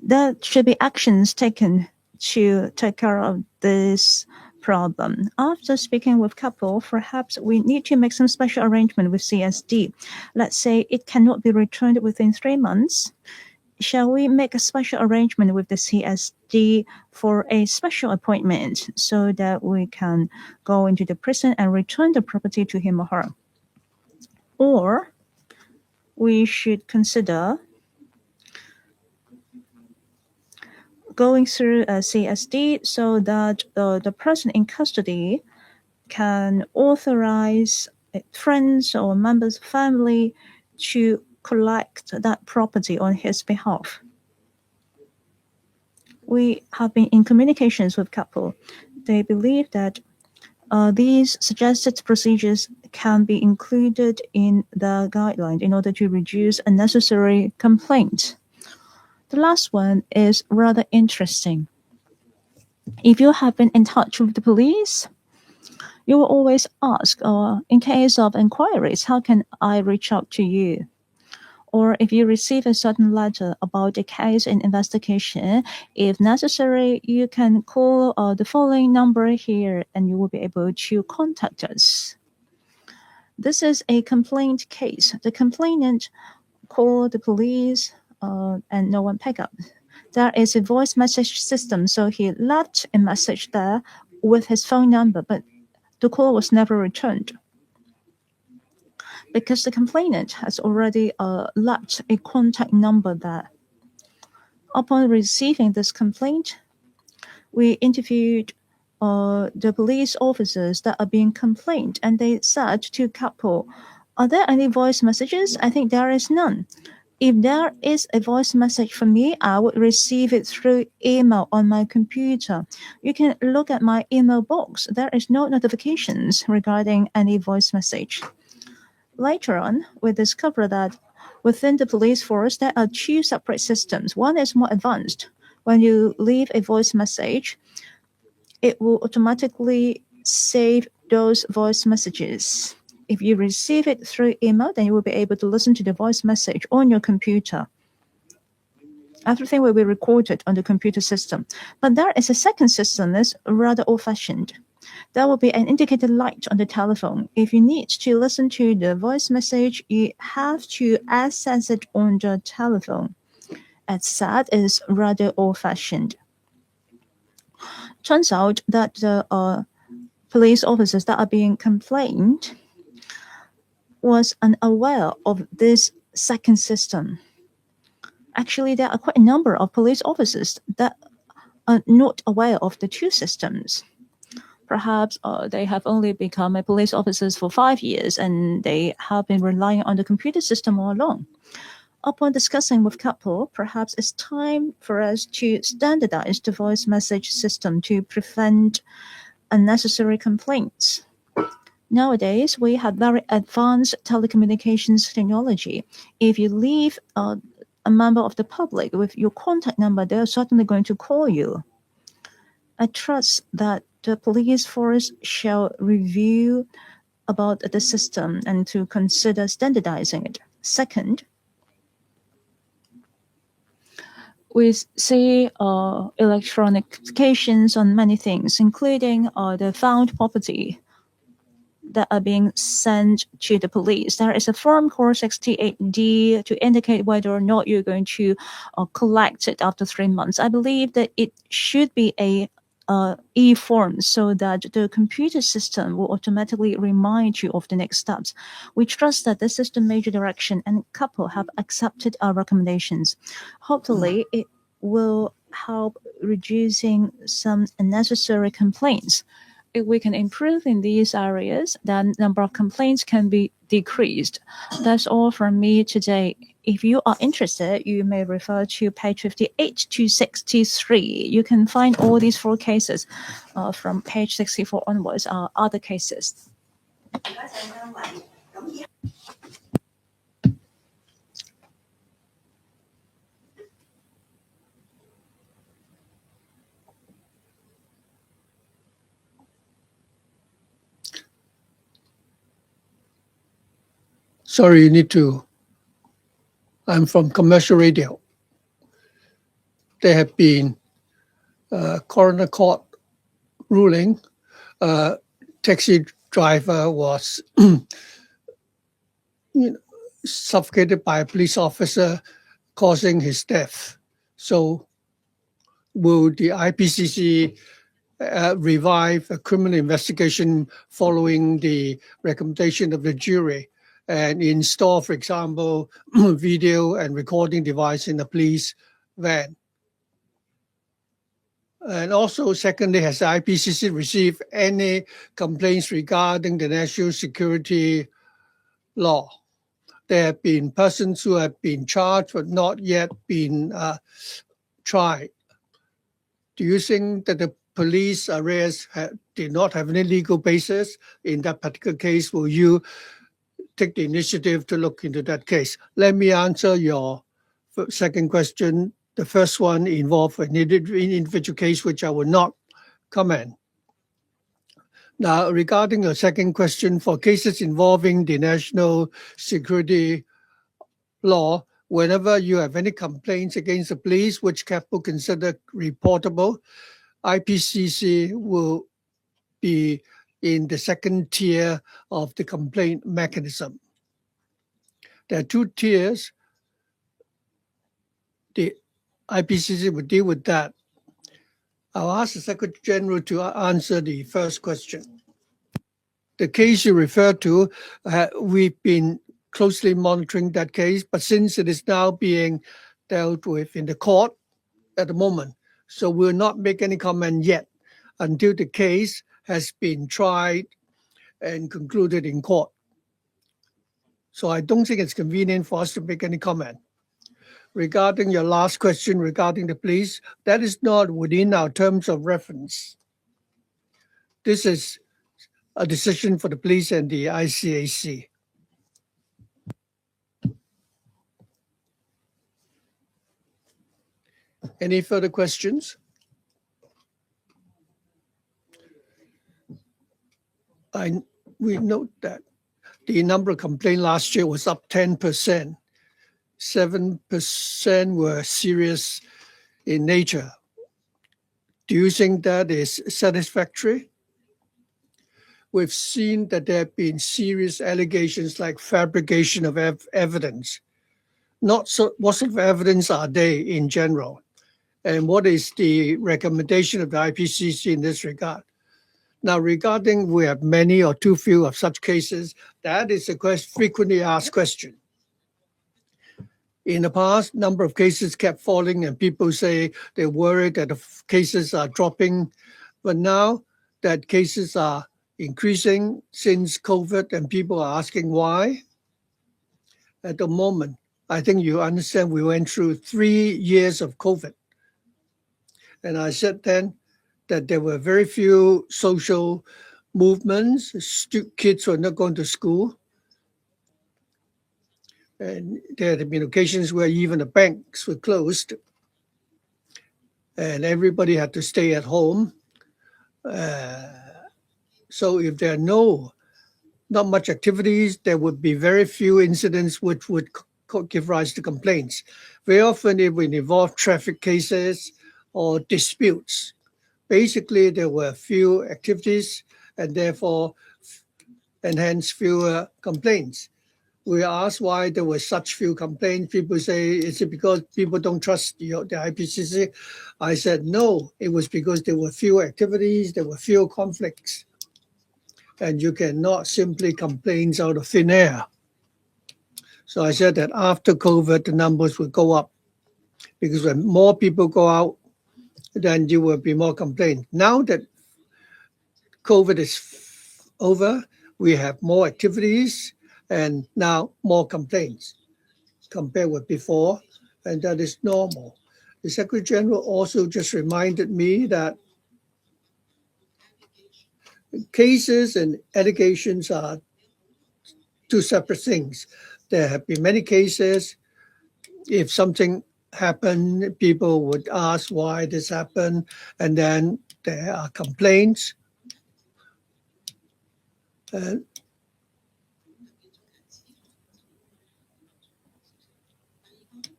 there should be actions taken to take care of this problem. After speaking with CAPO, perhaps we need to make some special arrangement with CSD. Let's say it cannot be returned within 3 months. Shall we make a special arrangement with the CSD for a special appointment so that we can go into the prison and return the property to him or her? Or we should consider going through a CSD so that the person in custody can authorize friends or members of family to collect that property on his behalf. We have been in communications with CAPO. They believe that these suggested procedures can be included in the guideline in order to reduce unnecessary complaints. The last one is rather interesting. If you have been in touch with the police, you will always ask, in case of inquiries, how can I reach out to you? Or if you receive a certain letter about a case in investigation, if necessary, you can call the following number here and you will be able to contact us. This is a complaint case. The complainant called the police and no one picked up. There is a voice message system, so he left a message there with his phone number, but the call was never returned. because the complainant has already left a contact number there. Upon receiving this complaint, we interviewed the police officers that are being complained, and they said to CAPO, "Are there any voice messages?" I think there is none. If there is a voice message for me, I would receive it through email on my computer. You can look at my email box. There is no notifications regarding any voice message. Later on, we discovered that within the police force, there are two separate systems. One is more advanced. When you leave a voice message, it will automatically save those voice messages. If you receive it through email, then you will be able to listen to the voice message on your computer. Everything will be recorded on the computer system. But there is a second system that's rather old-fashioned. There will be an indicator light on the telephone. If you need to listen to the voice message, you have to access it on the telephone. As said, it is rather old-fashioned. Turns out that the police officers that are being complained was unaware of this second system. Actually, there are quite a number of police officers that are not aware of the two systems. Perhaps they have only become a police officers for 5 years and they have been relying on the computer system all along. Upon discussing with CAPO, perhaps it's time for us to standardize the voice message system to prevent unnecessary complaints. Nowadays, we have very advanced telecommunications technology. If you leave a member of the public with your contact number, they're certainly going to call you. I trust that the police force shall review about the system and to consider standardizing it. Second, we see electronifications on many things, including the found property that are being sent to the police. There is a form called 68D to indicate whether or not you're going to collect it after 3 months. I believe that it should be a e-form so that the computer system will automatically remind you of the next steps. We trust that this is the major direction, and CAPO have accepted our recommendations. Hopefully, it will help reducing some unnecessary complaints. If we can improve in these areas, then number of complaints can be decreased. That's all from me today. If you are interested, you may refer to page 58 to 63. You can find all these 4 cases from page 64 onwards are other cases. Sorry, you need to. I'm from commercial radio. There have been coroner court ruling. Taxi driver was suffocated by a police officer, causing his death. So will the IPCC revive a criminal investigation following the recommendation of the jury and install, for example, video and recording device in the police van? And also, secondly, has the IPCC received any complaints regarding the national security law? There have been persons who have been charged but not yet been tried. Do you think that the police arrest did not have any legal basis in that particular case? Will you take the initiative to look into that case? Let me answer your second question. The first one involved an individual case, which I will not comment. Now, regarding your second question, for cases involving the national security law, whenever you have any complaints against the police, which CAPO consider reportable, IPCC will be in the second tier of the complaint mechanism. There are 2 tiers. The IPCC will deal with that. I'll ask the Secretary General to answer the first question. the case you referred to, we've been closely monitoring that case, but since it is now being dealt with in the court at the moment, so we'll not make any comment yet until the case has been tried and concluded in court. So I don't think it's convenient for us to make any comment. Regarding your last question regarding the police, that is not within our terms of reference. This is a decision for the police and the ICAC. Any further questions? We note that the number of complaints last year was up 10%. 7% were serious in nature. Do you think that is satisfactory? We've seen that there have been serious allegations like fabrication of evidence. What sort of evidence are they in general? And what is the recommendation of the IPCC in this regard? Now, regarding we have many or too few of such cases, that is a frequently asked question. In the past, number of cases kept falling and people say they're worried that the cases are dropping. But now that cases are increasing since COVID and people are asking why, at the moment, I think you understand we went through 3 years of COVID. And I said then that there were very few social movements. Kids were not going to school. And there had been occasions where even the banks were closed. And everybody had to stay at home. So if there are not much activities, there would be very few incidents which would give rise to complaints. Very often it would involve traffic cases or disputes. Basically, there were few activities and therefore, and hence fewer complaints. We asked why there were such few complaints. People say, is it because people don't trust the IPCC? I said, no, it was because there were few activities, there were few conflicts. And you cannot simply complain out of thin air. So I said that after COVID, the numbers will go up because when more people go out, then there will be more complaints. Now that COVID is over, we have more activities and now more complaints compared with before, and that is normal. The Secretary General also just reminded me that cases and allegations are two separate things. There have been many cases. If something happened, people would ask why this happened, and then there are complaints.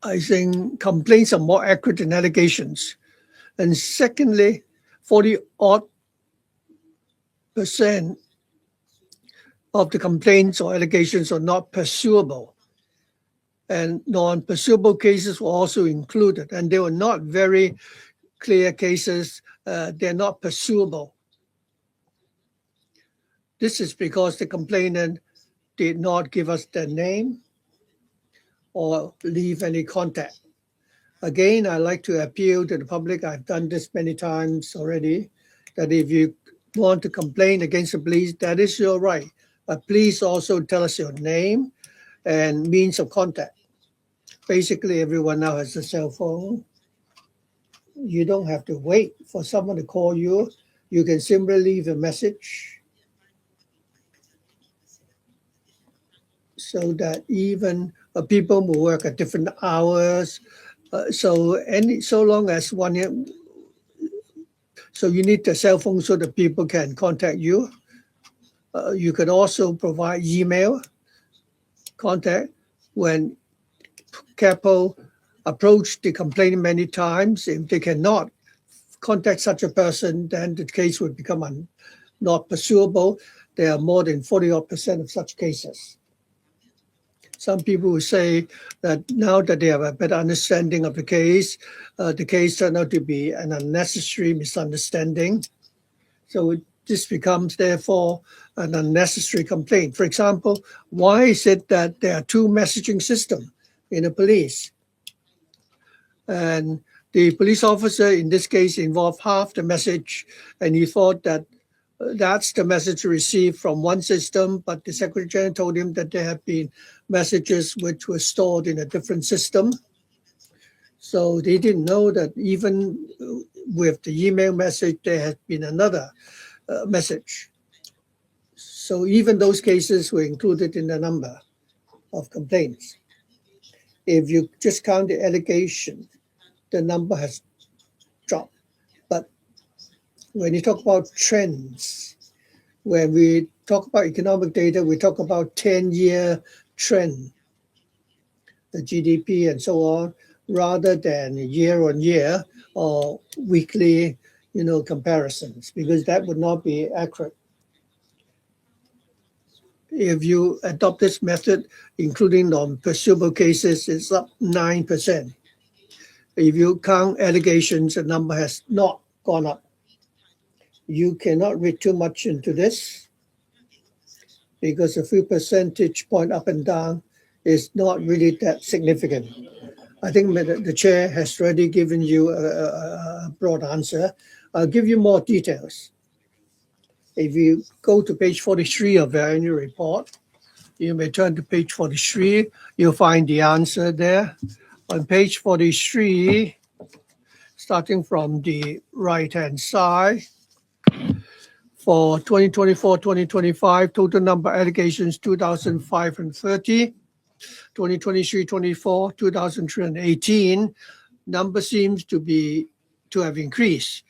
I think complaints are more accurate than allegations. And secondly, 40-odd% of the complaints or allegations are not pursuable. And non-pursuable cases were also included, and they were not very clear cases. They're not pursuable. This is because the complainant did not give us their name or leave any contact. Again, I like to appeal to the public. I've done this many times already, that if you want to complain against the police, that is your right. But please also tell us your name and means of contact. Basically, everyone now has a cell phone. You don't have to wait for someone to call you. You can simply leave a message so that even people will work at different hours. So long as so you need the cell phone so that people can contact you. You can also provide email contact. When CAPO approached the complainant many times, if they cannot contact such a person, then the case would become not pursuable. There are more than 40% of such cases. Some people will say that now that they have a better understanding of the case turned out to be an unnecessary misunderstanding. So this becomes therefore an unnecessary complaint. For example, why is it that there are two messaging systems in the police? And the police officer in this case involved half the message, and he thought that that's the message received from one system, but the Secretary General told him that there have been messages which were stored in a different system. So they didn't know that even with the email message, there had been another message. So even those cases were included in the number of complaints. If you just count the allegation, the number has dropped. But when you talk about trends, when we talk about economic data, we talk about 10-year trend, the GDP and so on, rather than year on year or weekly, comparisons, because that would not be accurate. If you adopt this method, including non-pursuable cases, it's up 9%. If you count allegations, the number has not gone up. You cannot read too much into this because a few percentage point up and down is not really that significant. I think the chair has already given you a broad answer. I'll give you more details. If you go to page 43 of the annual report, you may turn to page 43. You'll find the answer there. On page 43, starting from the right-hand side, for 2024-2025, total number of allegations 2,530. 2023-24, 2,318. Number seems to have increased.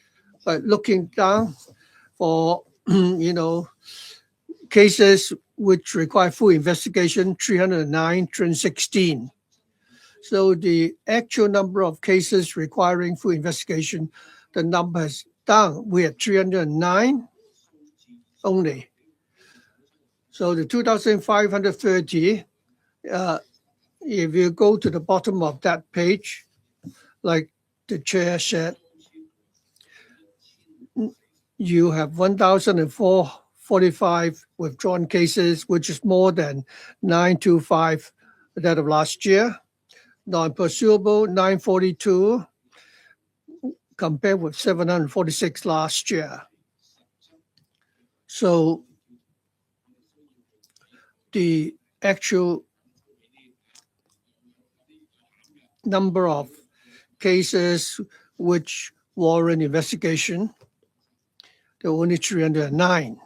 But looking down for cases which require full investigation, 309, 316. So the actual number of cases requiring full investigation, the number is down. We're at 309 only. So the 2,530, if you go to the bottom of that page, like the chair said, you have 1,445 withdrawn cases, which is more than 925 that of last year. Non-pursuable, 942, compared with 746 last year. So the actual number of cases which warrant investigation, there were only 309.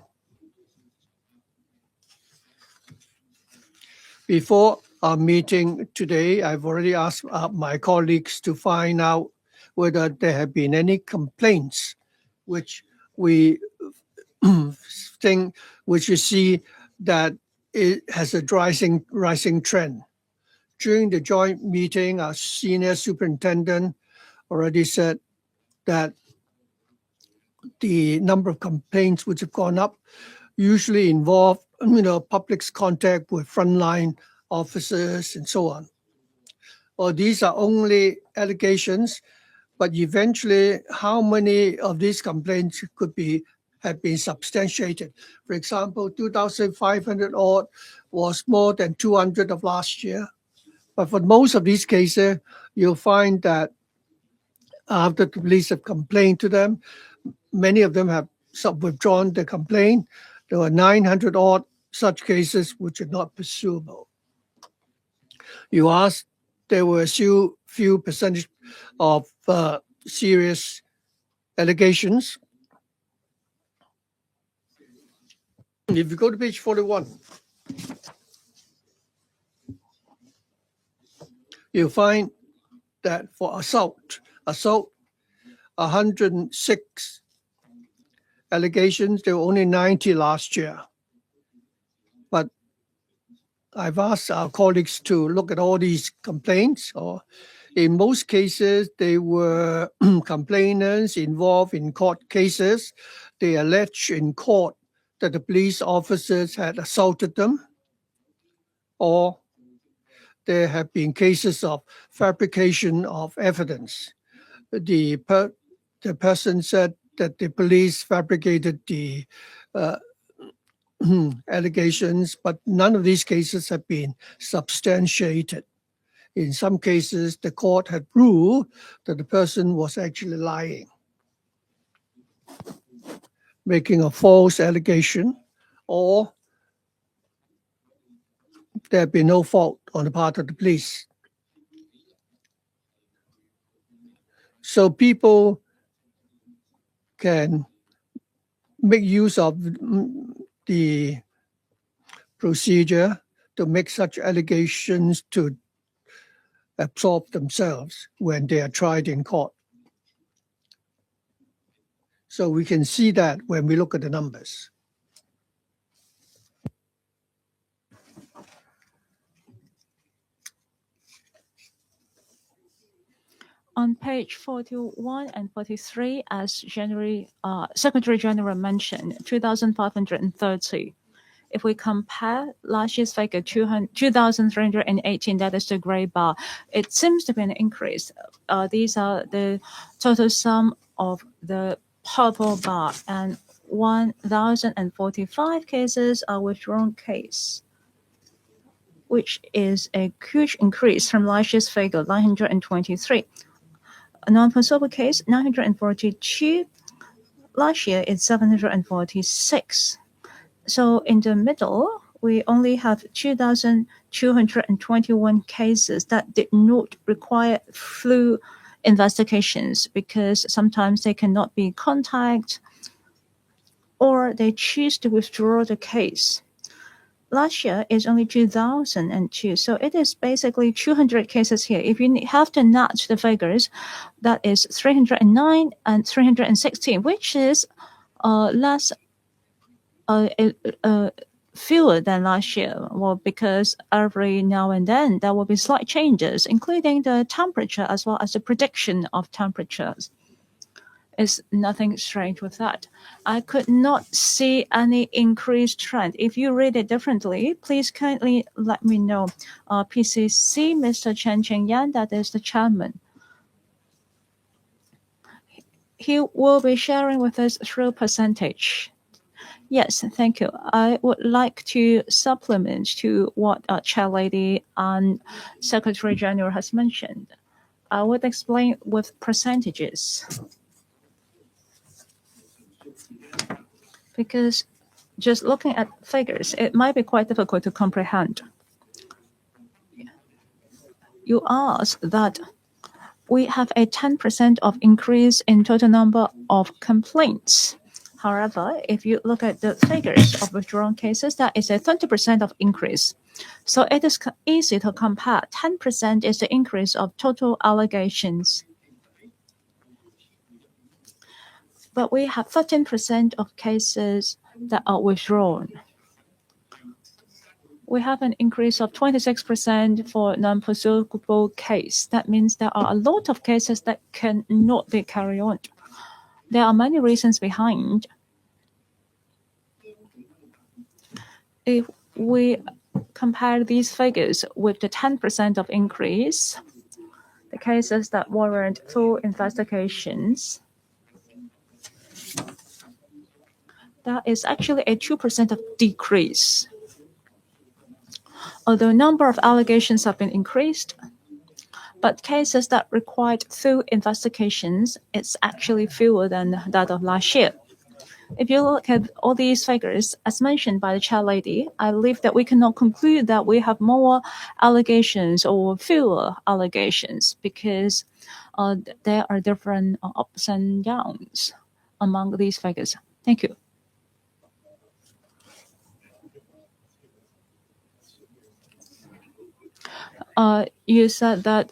Before our meeting today, I've already asked my colleagues to find out whether there have been any complaints which we think, which you see that it has a rising trend. During the joint meeting, our senior superintendent already said that the number of complaints which have gone up usually involve, public's contact with frontline officers and so on. Well, these are only allegations, but eventually how many of these complaints have been substantiated? For example, 2,500 odd was more than 200 of last year. But for most of these cases, you'll find that after the police have complained to them, many of them have withdrawn the complaint. There were 900 odd such cases which are not pursuable. You asked, there were a few percentage of serious allegations. If you go to page 41, you'll find that for assault, 106 allegations, there were only 90 last year. But I've asked our colleagues to look at all these complaints, or in most cases, they were complainants involved in court cases. They alleged in court that the police officers had assaulted them, or there have been cases of fabrication of evidence. The person said that the police fabricated the allegations, but none of these cases have been substantiated. In some cases, the court had ruled that the person was actually lying, making a false allegation, or there had been no fault on the part of the police. So people can make use of the procedure to make such allegations to absorb themselves when they are tried in court. So we can see that when we look at the numbers. On page 41 and 43, as Secretary General mentioned, 2,530. If we compare last year's figure, 2,318, that is the gray bar, it seems to be an increase. These are the total sum of the purple bar, and 1,045 cases are withdrawn case, which is a huge increase from last year's figure, 923. A non-pursuable case, 942. Last year, it's 746. So in the middle, we only have 2,221 cases that did not require full investigations because sometimes they cannot be contacted or they choose to withdraw the case. Last year is only 2,002, so it is basically 200 cases here. If you have to notch the figures, that is 309 and 316, which is less fewer than last year. Well, because every now and then there will be slight changes, including the temperature as well as the prediction of temperatures. Is nothing strange with that. I could not see any increased trend. If you read it differently, please kindly let me know. PCC, Mr. Chan Ching-yan, that is the chairman. He will be sharing with us through percentage. Yes, thank you. I would like to supplement to what Chair Lady and Secretary General has mentioned. I would explain with percentages. Because just looking at figures, it might be quite difficult to comprehend. You asked that we have a 10% of increase in total number of complaints. However, if you look at the figures of withdrawn cases, that is a 20% of increase. So it is easy to compare. 10% is the increase of total allegations. But we have 13% of cases that are withdrawn. We have an increase of 26% for non-pursuable case. That means there are a lot of cases that cannot be carried on. There are many reasons behind. If we compare these figures with the 10% of increase, the cases that warrant full investigations, that is actually a 2% of decrease. Although number of allegations have been increased, but cases that required full investigations, it's actually fewer than that of last year. If you look at all these figures, as mentioned by the Chair Lady, I believe that we cannot conclude that we have more allegations or fewer allegations because there are different ups and downs among these figures. Thank you. You said that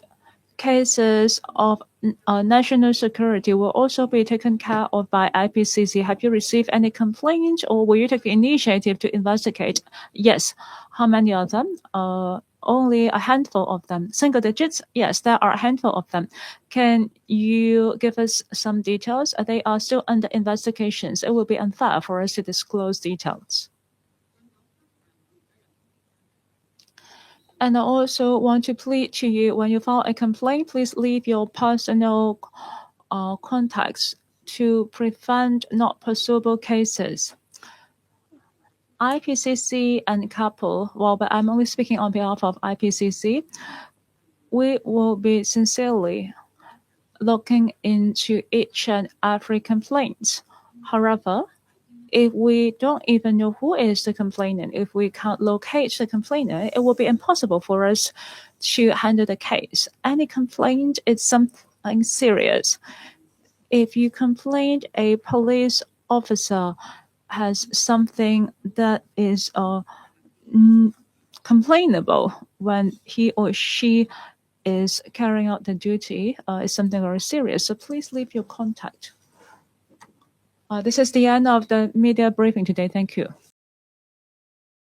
cases of national security will also be taken care of by IPCC. Have you received any complaints or will you take the initiative to investigate? Yes. How many of them? Only a handful of them. Single digits? Yes, there are a handful of them. Can you give us some details? They are still under investigations. It will be unfair for us to disclose details. And I also want to plead to you, when you file a complaint, please leave your personal contacts to prevent not pursuable cases. IPCC and CAPO, well, but I'm only speaking on behalf of IPCC, we will be sincerely looking into each and every complaint. However, if we don't even know who is the complainant, if we can't locate the complainant, it will be impossible for us to handle the case. Any complaint is something serious. If you complain a police officer has something that is complainable when he or she is carrying out the duty, is something very serious. So please leave your contact. This is the end of the media briefing today. Thank you.